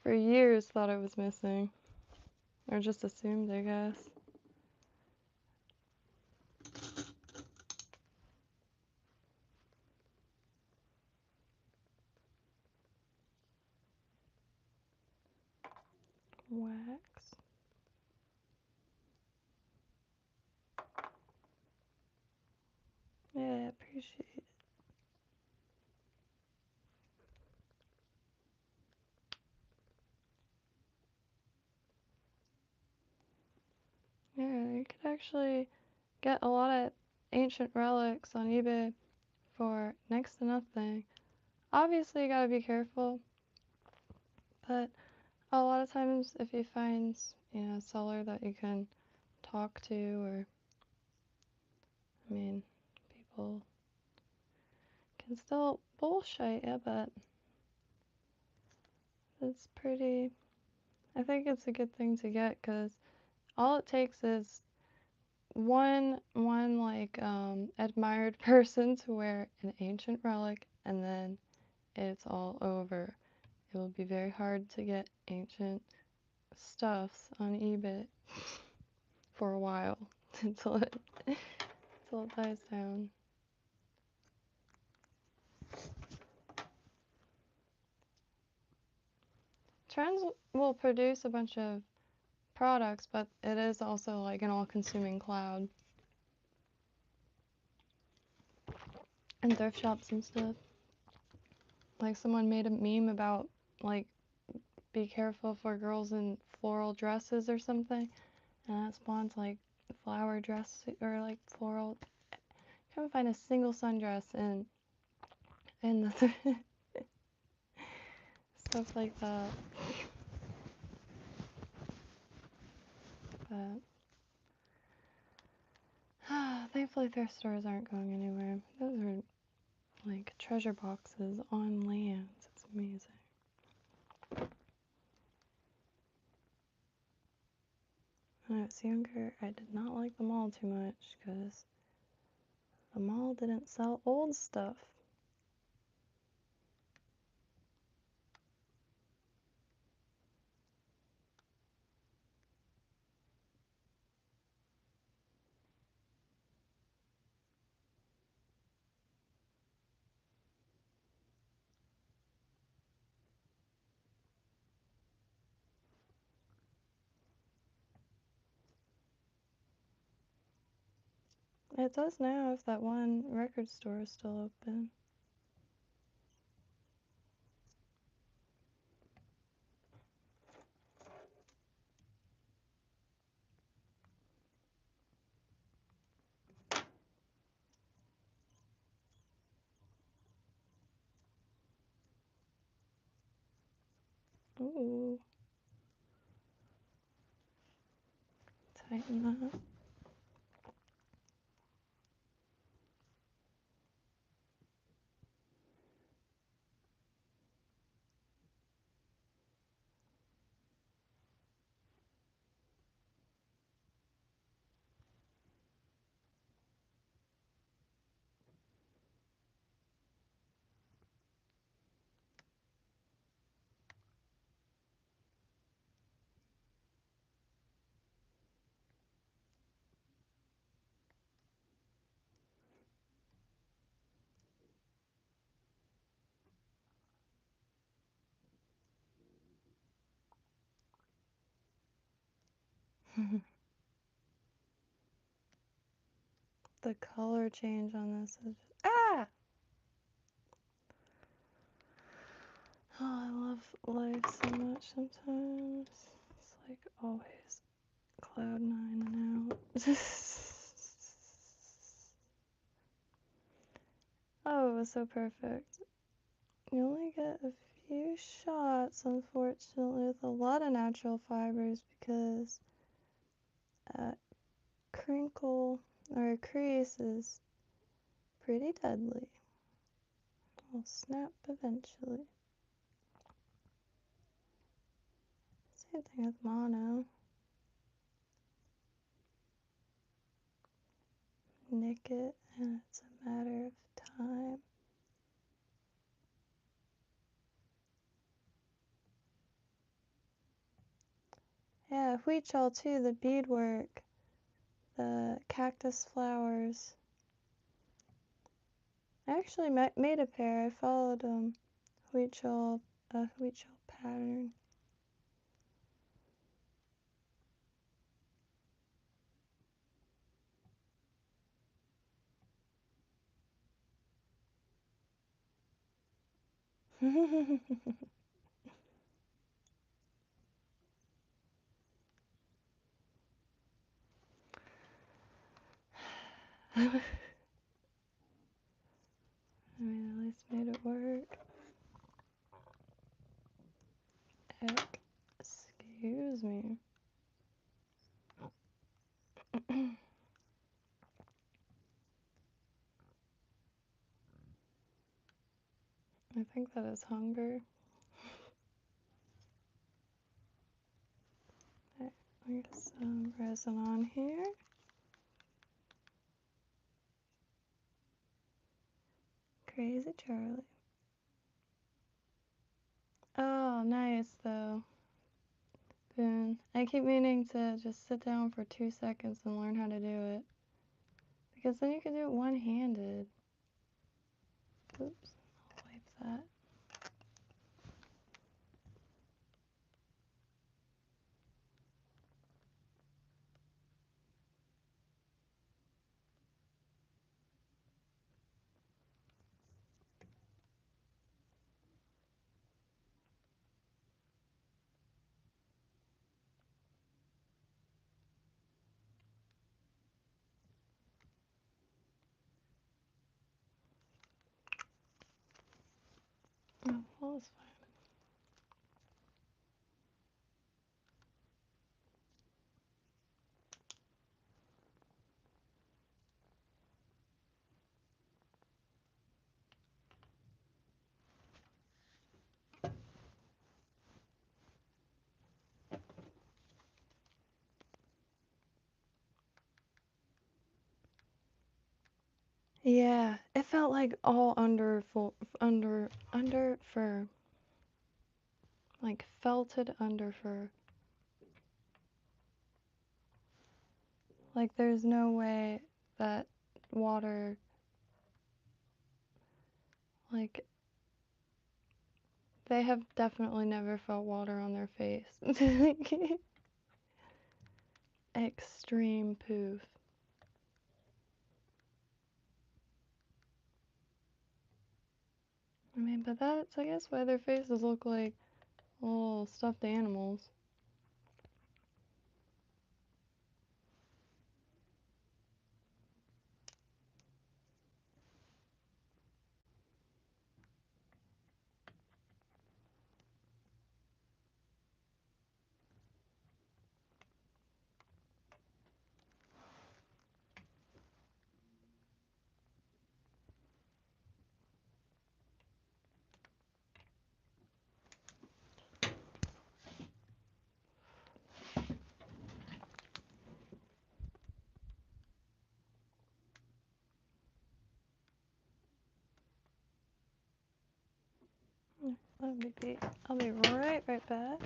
for years thought it was missing, or just assumed, I guess. Wax. Yeah, I appreciate it. Yeah, you could actually get a lot of ancient relics on eBay for next to nothing. Obviously, you gotta be careful, but a lot of times if you find, a seller that you can talk to, or, I mean, people can still bullshit you, but it's pretty, I think it's a good thing to get, because all it takes is one like admired person to wear an ancient relic, and then it's all over. It will be very hard to get ancient stuffs on eBay for a while until it dies down. Trends will produce a bunch of products, but it is also like an all-consuming cloud. And thrift shops and stuff. Like, someone made a meme about, like, be careful for girls in floral dresses or something, and that spawns like flower dress or like floral. Can't find a single sundress in the stuff like that. But thankfully thrift stores aren't going anywhere. Those are like treasure boxes on lands. It's amazing. When I was younger, I did not like the mall too much because the mall didn't sell old stuff. It does now if that one record store is still open. Ooh. Tighten that. The color change on this is just, ah! Oh, I love life so much sometimes. It's like always cloud nine and out. Oh, it was so perfect. You only get a few shots, unfortunately, with a lot of natural fibers because a crinkle or a crease is pretty deadly. It'll snap eventually. Same thing with mono. Nick it, and it's a matter of time. Yeah, huichol too, the beadwork, the cactus flowers. I actually made a pair. I followed huichol, a huichol pattern. I mean, at least made it work. Excuse me. I think that is hunger. Alright, I'll get some resin on here. Crazy Charlie. Oh, nice though. Boon. I keep meaning to just sit down for 2 seconds and learn how to do it. Because then you can do it one-handed. Oops, I'll wipe that. Oh, well, it's fine. Yeah, it felt like all under fur. Like felted under fur. Like there's no way that water, like they have definitely never felt water on their face. Like, extreme poof. I mean, but that's, I guess, why their faces look like little stuffed animals. I'll be right back.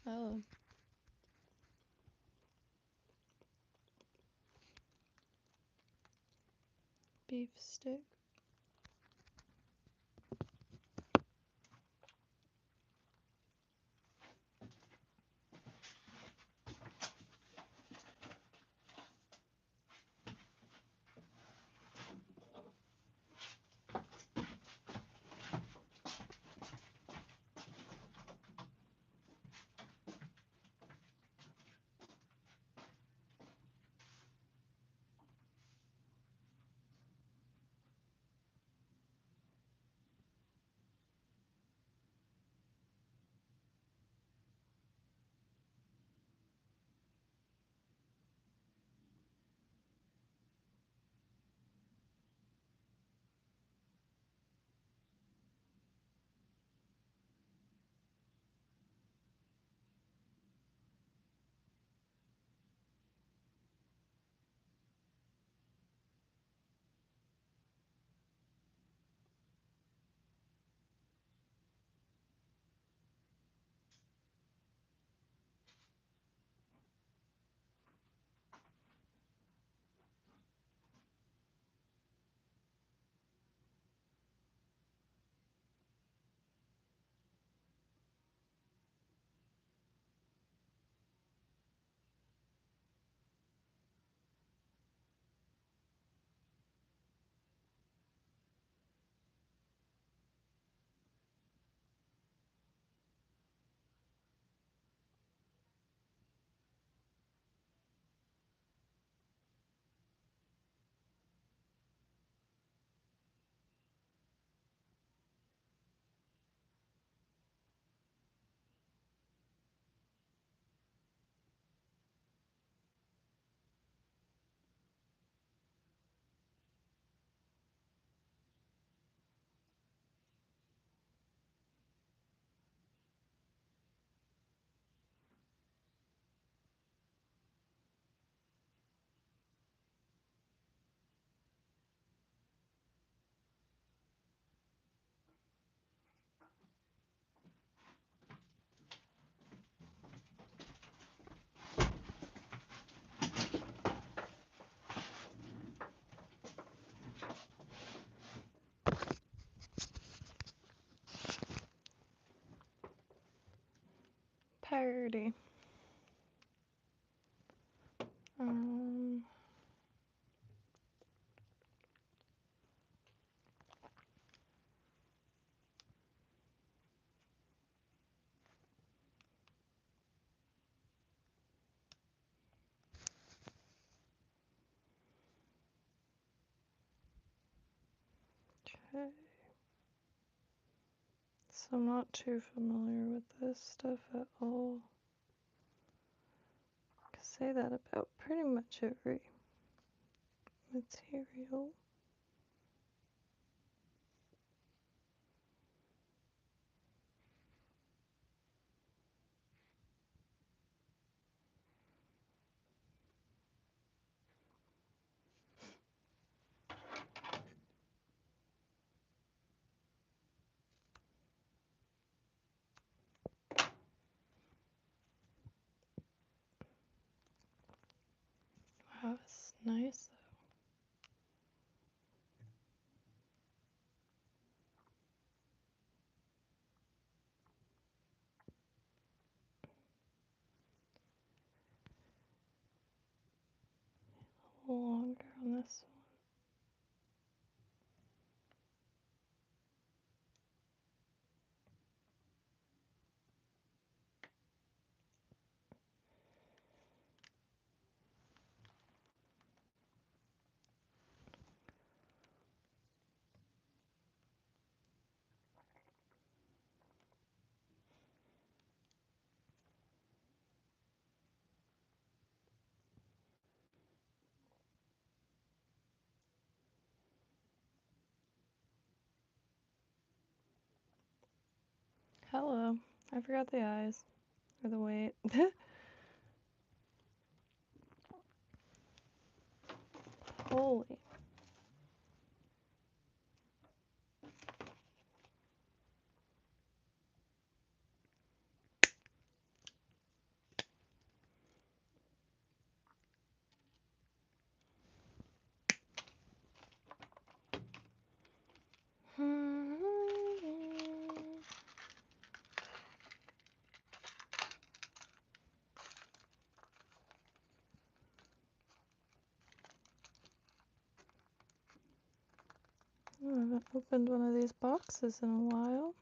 Oh, beef stick. Parody. Um, Okay. So I'm not too familiar with this stuff at all. I can say that about pretty much every material. Wow, it's nice though. A little longer on this one. Hello. I forgot the eyes. Or the weight. Holy. Oh, I haven't opened one of these boxes in a while.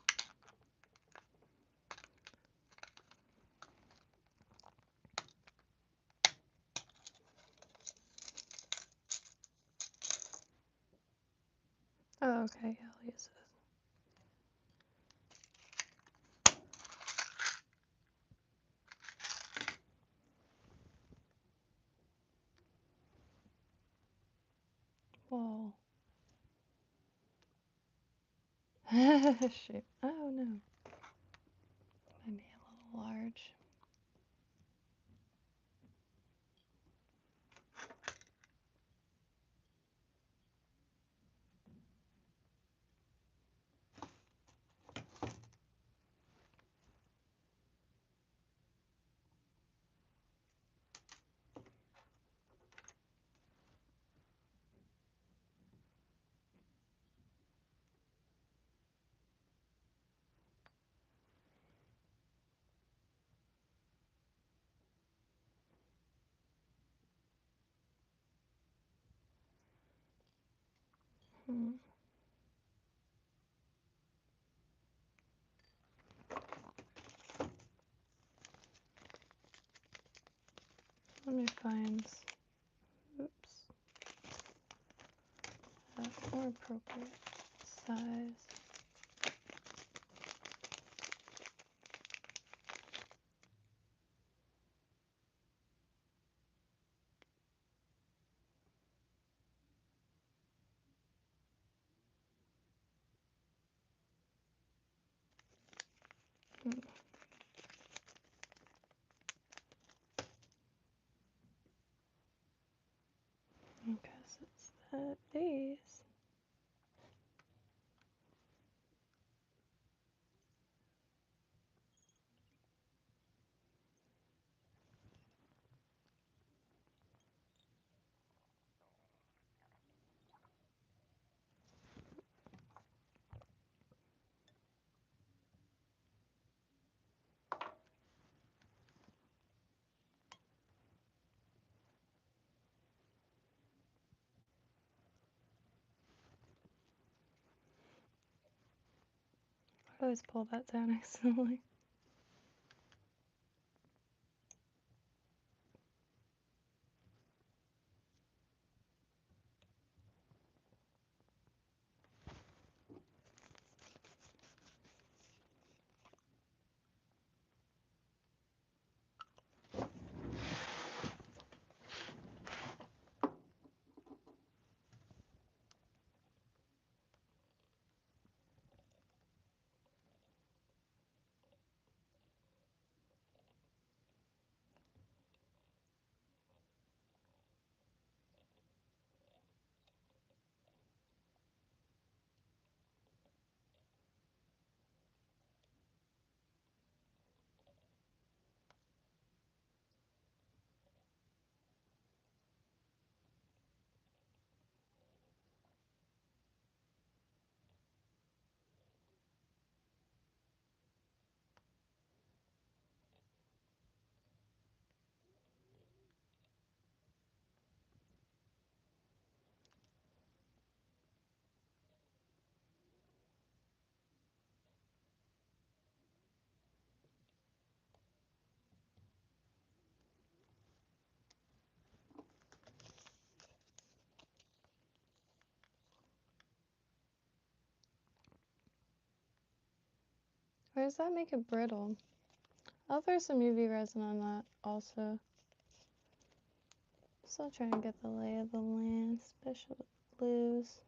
Oh, okay, yeah, I'll use it. Whoa. Shoot. Oh no. Maybe a little large. Hmm. Let me find, oops, a more appropriate size. Hmm. Okay, so it's these. I always pull that down accidentally. Or does that make it brittle? I'll throw some UV resin on that also. Still trying to get the lay of the land, especially with blues.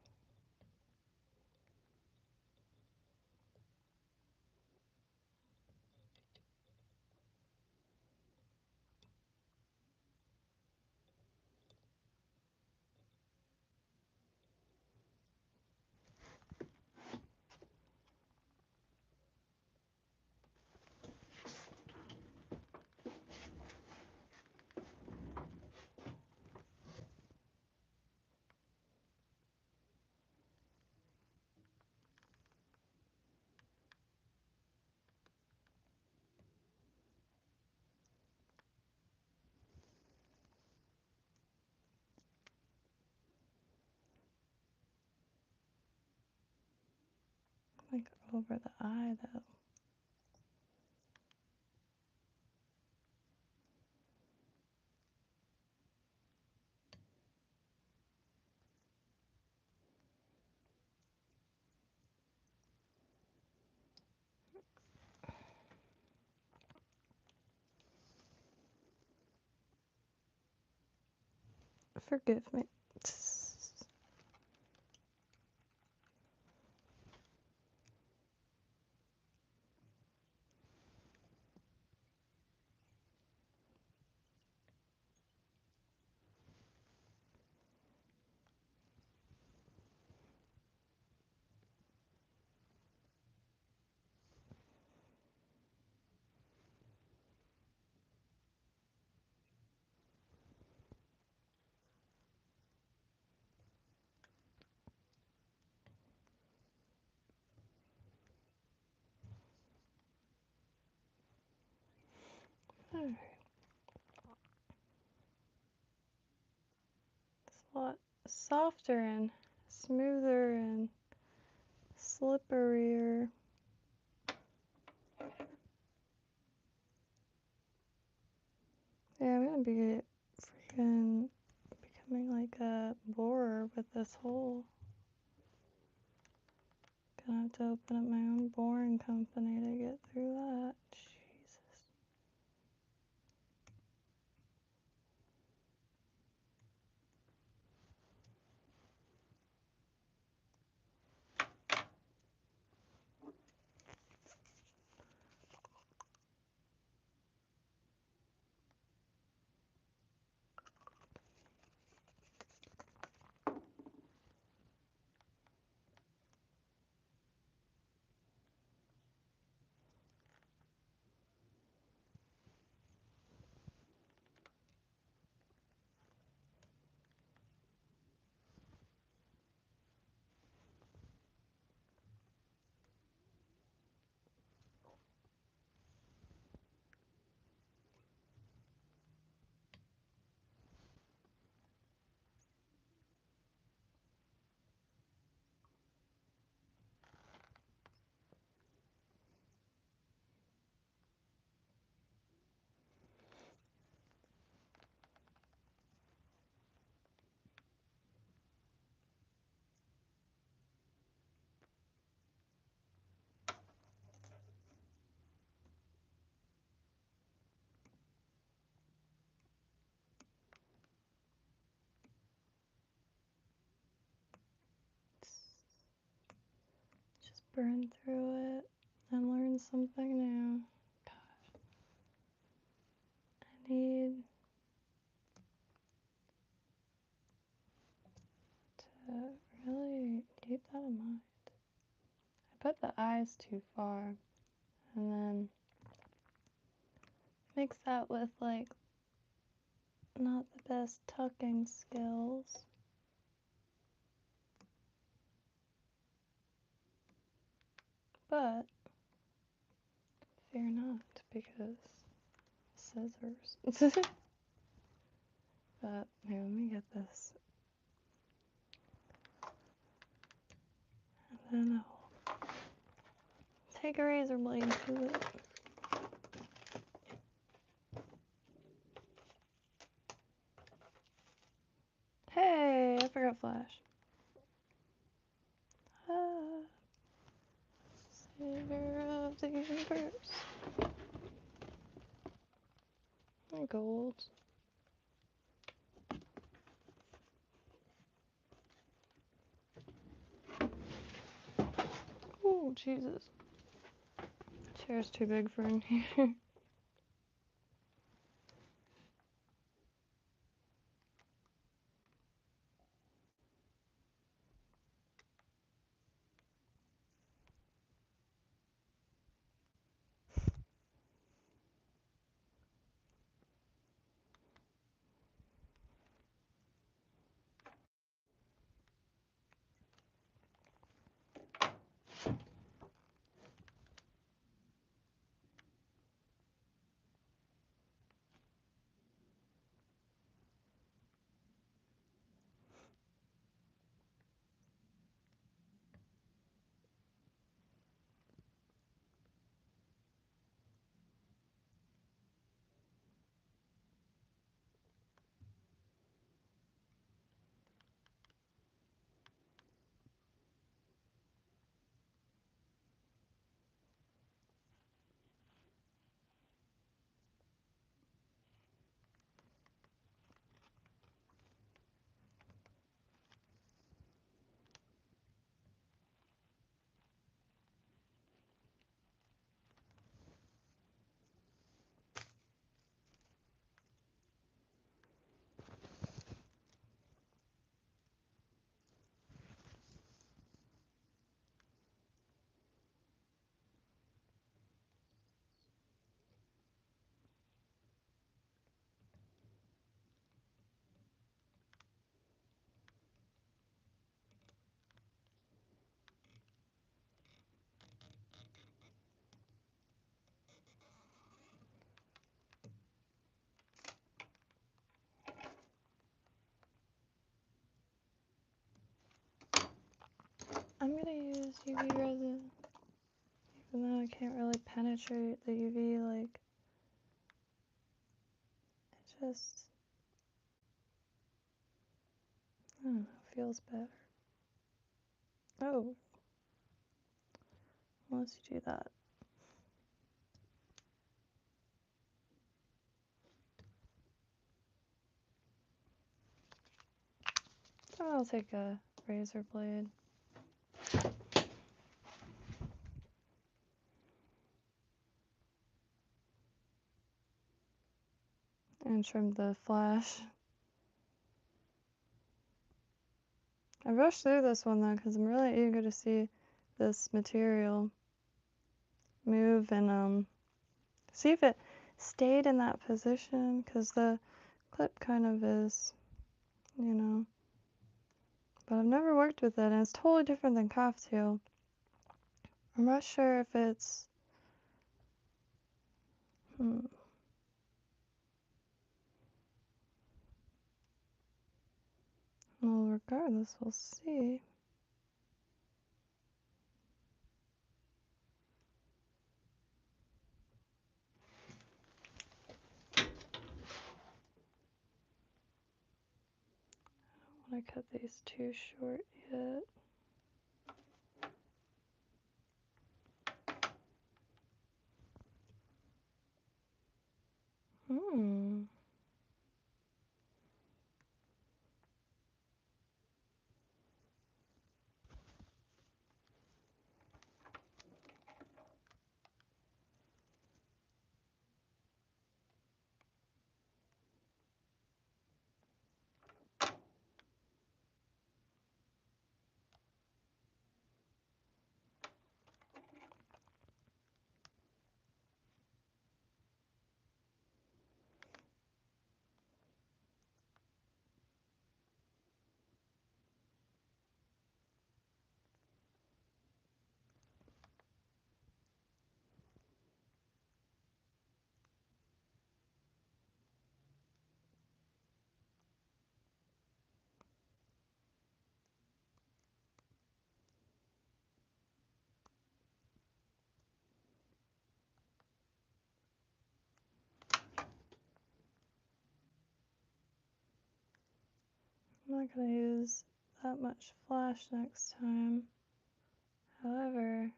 Like over the eye though. Forgive me. Alright. It's a lot softer and smoother and slipperier. Yeah, I'm gonna be freaking becoming like a borer with this hole. Gonna have to open up my own boring company to get through that. Jesus. Just burn through it and learn something new. Gosh. I need to really keep that in mind. I put the eyes too far and then mix that with like not the best tucking skills. But fear not, because scissors. But here, let me get this. And then I'll take a razor blade to it. Hey, I forgot Flash. Savior of of the universe. And gold. Oh, Jesus. Chair's too big for in here. I'm gonna use UV resin, even though I can't really penetrate the UV, like, it just, I don't know, feels better. Oh, unless you do that. So I'll take a razor blade. And trim the flash. I rushed through this one though because I'm really eager to see this material move and see if it stayed in that position, because the clip kind of is, you know. But I've never worked with it, and it's totally different than cocktail. I'm not sure if it's... Well, regardless, we'll see. I don't want to cut these too short yet. I'm not going to use that much flash next time. However,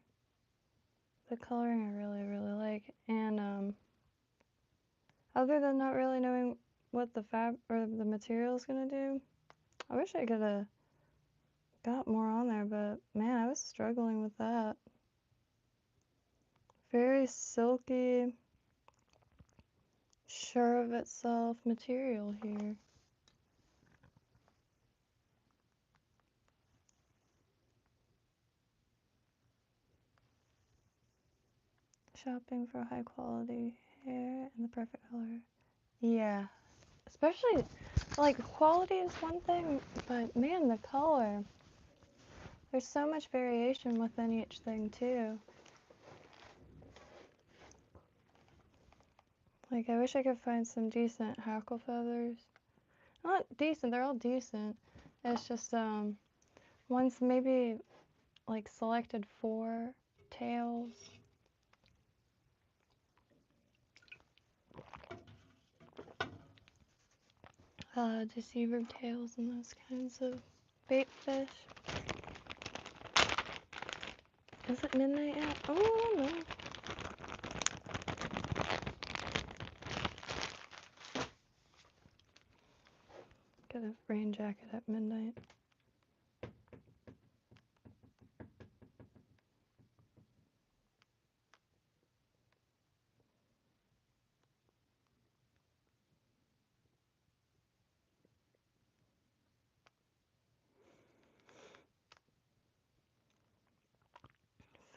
the coloring I really, really like. And other than not really knowing what the the material is gonna do, I wish I could have got more on there, but man, I was struggling with that. Very silky, sure of itself material here. Shopping for high quality hair and the perfect color. Yeah, especially like quality is one thing, but man, the color. There's so much variation within each thing too. Like I wish I could find some decent hackle feathers. Not decent, they're all decent. It's just one's maybe like selected for tails. Deceiver tails and those kinds of bait fish. Is it midnight yet? Oh, I don't know. Get a rain jacket at midnight.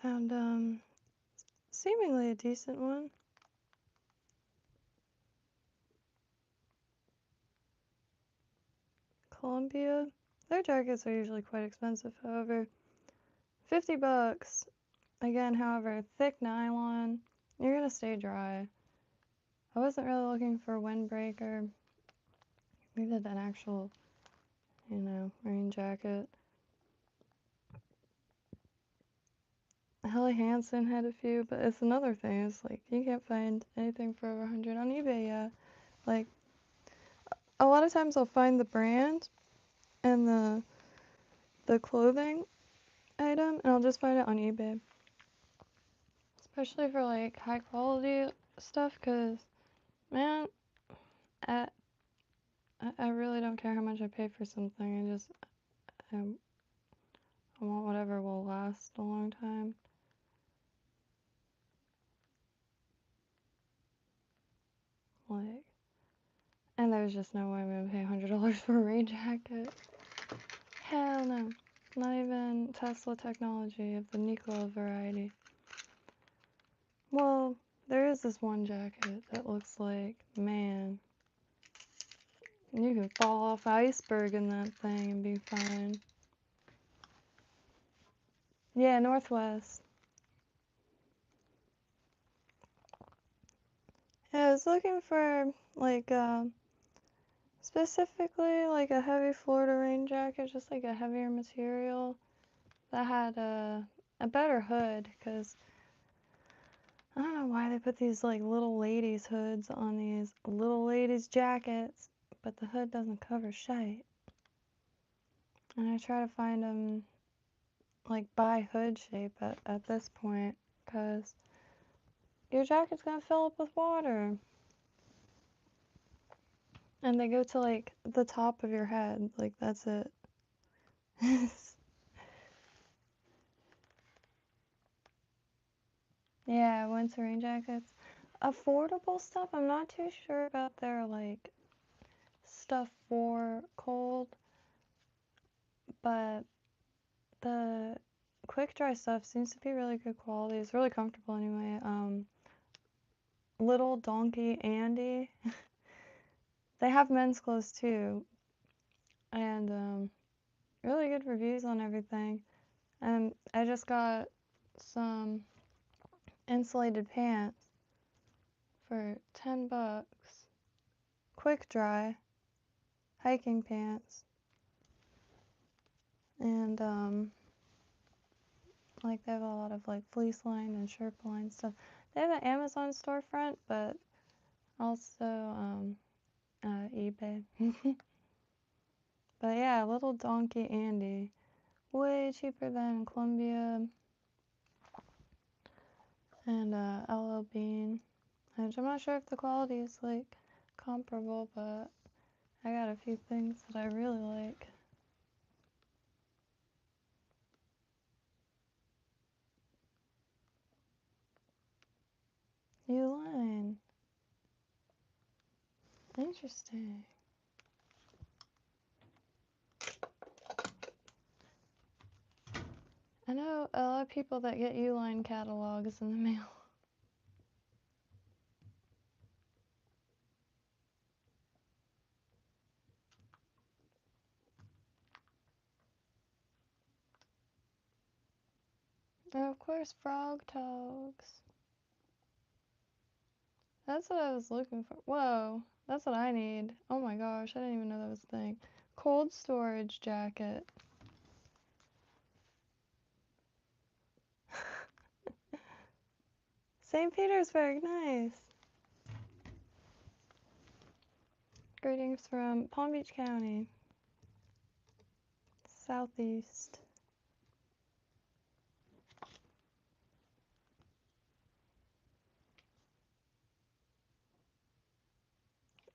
Found seemingly a decent one. Columbia. Their jackets are usually quite expensive, however. $50. Again, however, thick nylon. You're gonna stay dry. I wasn't really looking for a windbreaker. Needed an actual, rain jacket. Helly Hansen had a few, but it's another thing. It's like you can't find anything for over 100 on eBay yet. Like a lot of times I'll find the brand and the clothing item, and I'll just find it on eBay. Especially for like high quality stuff, cause man, I really don't care how much I pay for something. I want whatever will last a long time. Like, and there's just no way I'm gonna pay $100 for a rain jacket. Hell no. Not even Tesla technology of the Nikola variety. Well, there is this one jacket that looks like, man, you can fall off an iceberg in that thing and be fine. Yeah, Northwest. Yeah, I was looking for, like, specifically, like, a heavy Florida rain jacket, just, like, a heavier material that had a better hood, because I don't know why they put these, like, little ladies' hoods on these little ladies' jackets, but the hood doesn't cover shite. And I try to find them, like, by hood shape at this point, because your jacket's gonna fill up with water. And they go to, like, the top of your head. Like, that's it. Yeah, winter rain jackets. Affordable stuff, I'm not too sure about their, like, stuff for cold, but the quick dry stuff seems to be really good quality. It's really comfortable anyway. Little Donkey Andy. They have men's clothes too, and really good reviews on everything. And I just got some insulated pants for $10. Quick dry hiking pants. And like they have a lot of like fleece lined and Sherpa lined stuff. They have an Amazon storefront, but also eBay. But yeah, Little Donkey Andy, way cheaper than Columbia. and LL Bean. I'm not sure if the quality is like comparable, but I got a few things that I really like. Uline. Interesting. I know a lot of people that get Uline catalogs in the mail. And of course, frog togs. That's what I was looking for. Whoa, that's what I need. Oh my gosh, I didn't even know that was a thing. Cold storage jacket. St. Petersburg, nice. Greetings from Palm Beach County, southeast.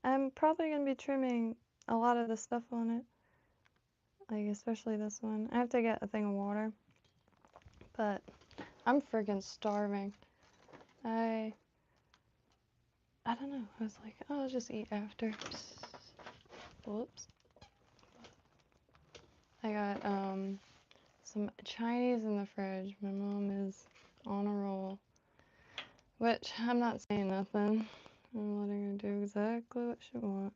I'm probably going to be trimming a lot of the stuff on it, like especially this one. I have to get a thing of water, but I'm freaking starving. I don't know. I was like, oh, I'll just eat after. Whoops. I got some Chinese in the fridge. My mom is on a roll, which I'm not saying nothing. I'm letting her do exactly what she wants.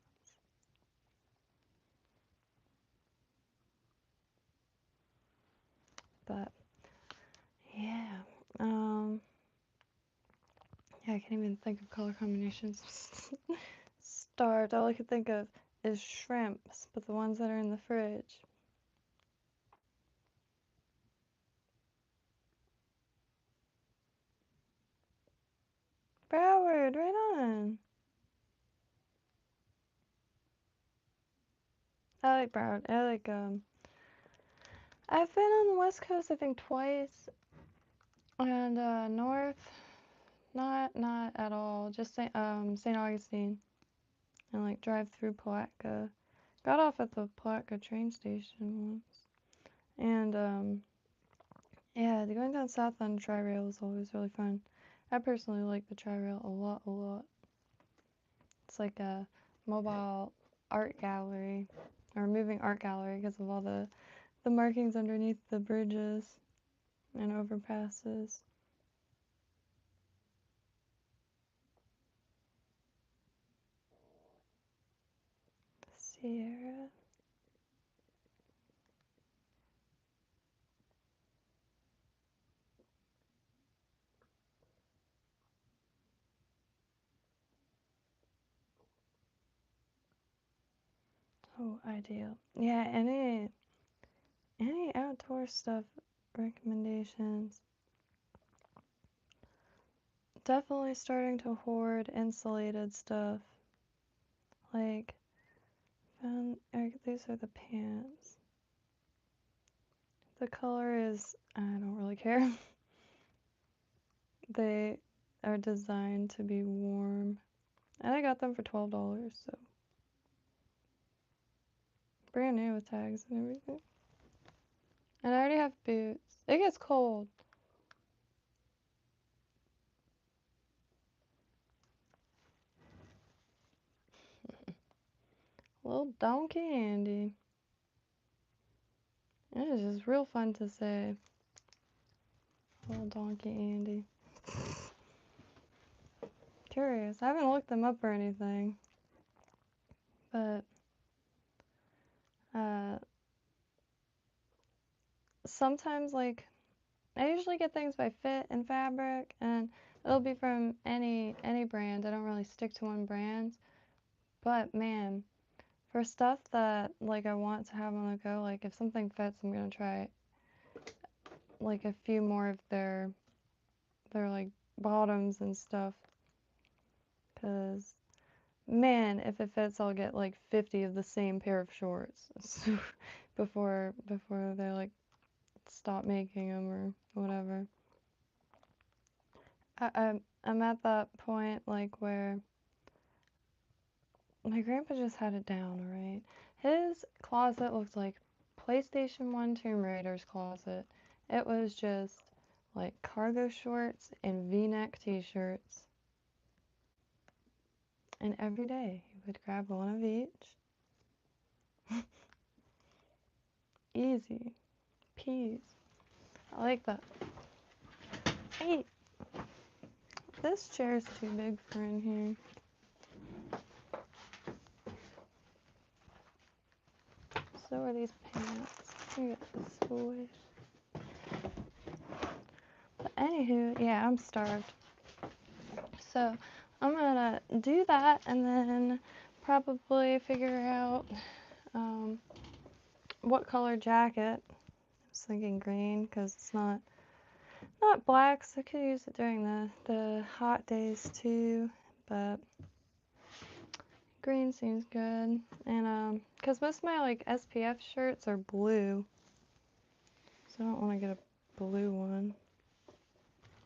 But yeah, yeah, I can't even think of color combinations. Starved. All I could think of is shrimps, but the ones that are in the fridge. Broward, right on. I like Broward. I like I've been on the West Coast I think twice, and north not at all. Just St. Augustine, and like drive through Palatka. Got off at the Palatka train station once, and yeah, going down south on the Tri-Rail is always really fun. I personally like the Tri-Rail a lot. It's like a mobile art gallery or moving art gallery because of all the markings underneath the bridges and overpasses. Sierra. Oh, ideal. Yeah, any outdoor stuff recommendations. Definitely starting to hoard insulated stuff. Like, these are the pants. The color is, I don't really care. They are designed to be warm. And I got them for $12, so. Brand new with tags and everything. And I already have boots. It gets cold. Little Donkey Andy. It is just real fun to say. Little Donkey Andy. Curious. I haven't looked them up or anything. But sometimes like I usually get things by fit and fabric, and it'll be from any brand. I don't really stick to one brand. But man, for stuff that like I want to have on the go, like if something fits, I'm gonna try like a few more of their like bottoms and stuff. 'Cause man, if it fits, I'll get like 50 of the same pair of shorts before they like stop making them or whatever. I'm at that point like where my grandpa just had it down, right? His closet looked like PlayStation 1 Tomb Raider's closet. It was just like cargo shorts and V-neck t-shirts. And every day he would grab one of each. Easy. Peas. I like that. Hey, this chair's too big for in here. So are these pants. Let me get this away. But anywho, yeah, I'm starved. So I'm gonna do that and then probably figure out what color jacket. I was thinking green because it's not black, so I could use it during the hot days too, but green seems good. And because most of my like SPF shirts are blue, so I don't want to get a blue one.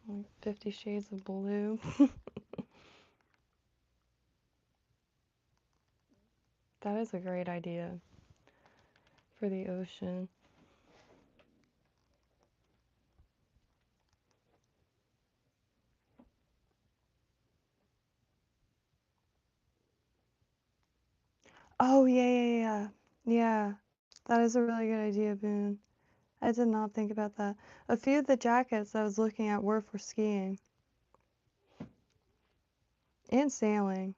Like 50 Shades of Blue. That is a great idea for the ocean. Oh, yeah. Yeah, that is a really good idea, Boone. I did not think about that. A few of the jackets I was looking at were for skiing and sailing.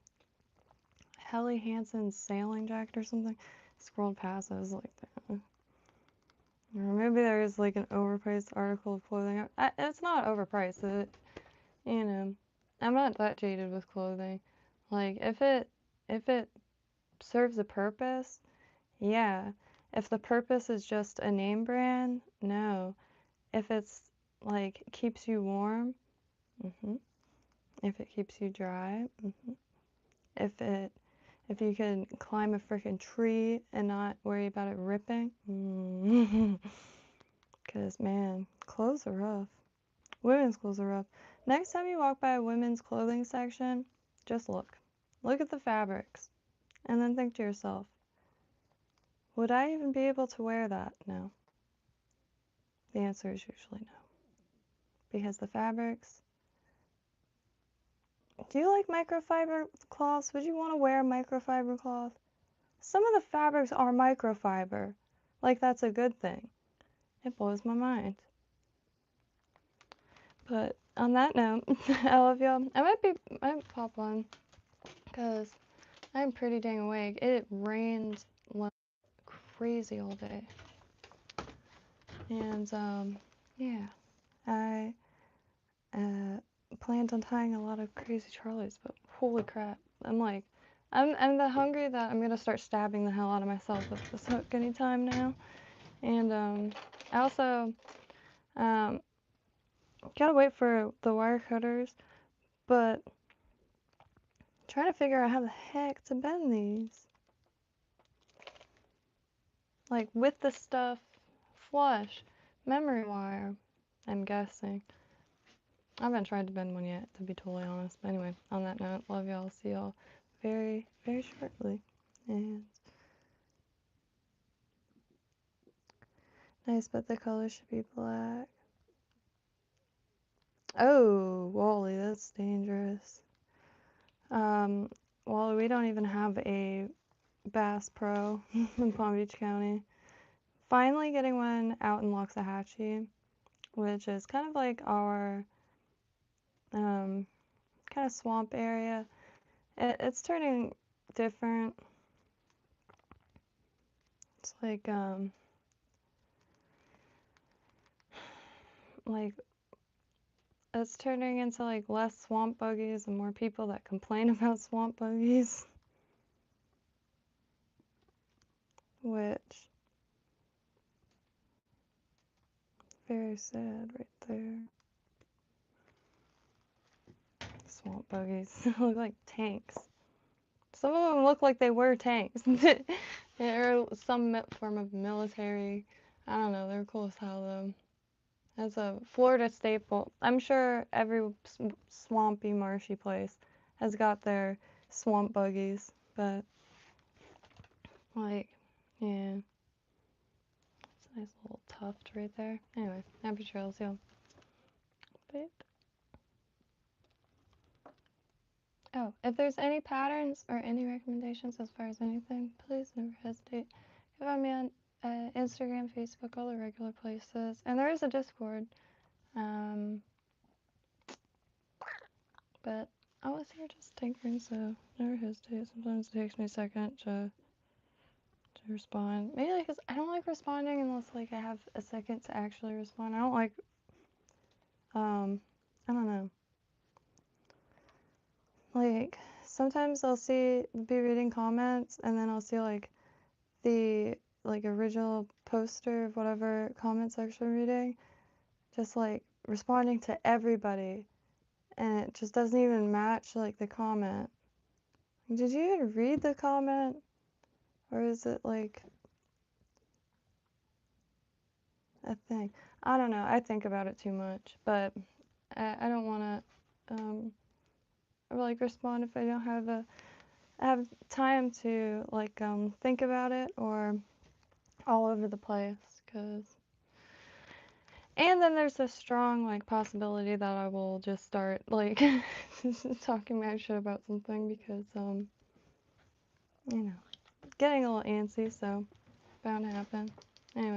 Helly Hansen's sailing jacket or something. Scrolled past, I was like, or maybe there is like an overpriced article of clothing. It's not overpriced. You know, I'm not that jaded with clothing. Like if it serves a purpose, yeah. If the purpose is just a name brand, no. If it's like keeps you warm, if it keeps you dry, if you can climb a freaking tree and not worry about it ripping, because man, clothes are rough. Women's clothes are rough. Next time you walk by a women's clothing section, just look. Look at the fabrics, and then think to yourself, would I even be able to wear that? No. The answer is usually no. Because the fabrics... Do you like microfiber cloths? Would you want to wear a microfiber cloth? Some of the fabrics are microfiber. Like, that's a good thing. It blows my mind. But on that note, I love y'all. I might pop on because I'm pretty dang awake. It rained like crazy all day. And yeah, I planned on tying a lot of crazy Charlies, but holy crap. I'm that hungry that I'm gonna start stabbing the hell out of myself with this hook anytime now. And I also gotta wait for the wire cutters, but trying to figure out how the heck to bend these. Like with the stuff flush, memory wire, I'm guessing. I haven't tried to bend one yet, to be totally honest. But anyway, on that note, love y'all. See y'all very, very shortly. And nice, but the color should be black. Oh, Wally, that's dangerous. Wally, we don't even have a Bass Pro in Palm Beach County. Finally getting one out in Loxahatchee, which is kind of like our kind of swamp area. It's turning different. It's like it's turning into like less swamp buggies and more people that complain about swamp buggies, which very sad right there. Swamp buggies look like tanks. Some of them look like they were tanks. They're some form of military. I don't know. They're cool as hell though. As a Florida staple. I'm sure every swampy, marshy place has got their swamp buggies, but like, yeah, it's a nice little tuft right there. Anyway, happy trails, y'all. Beep. Oh, if there's any patterns or any recommendations as far as anything, please never hesitate. You can find me on Instagram, Facebook, all the regular places, and there is a Discord. But I was here just tinkering, so never hesitate. Sometimes it takes me a second to respond. Mainly because I don't like responding unless like I have a second to actually respond. I don't like, I don't know. Like sometimes I'll be reading comments and then I'll see like the original poster of whatever comment section I'm reading, just like responding to everybody, and it just doesn't even match like the comment. Did you even read the comment? Or is it like a thing? I don't know. I think about it too much, but I don't want to like respond if I don't have time to like think about it or all over the place. And then there's a strong like possibility that I will just start like talking mad shit about something because you know, getting a little antsy, so bound to happen.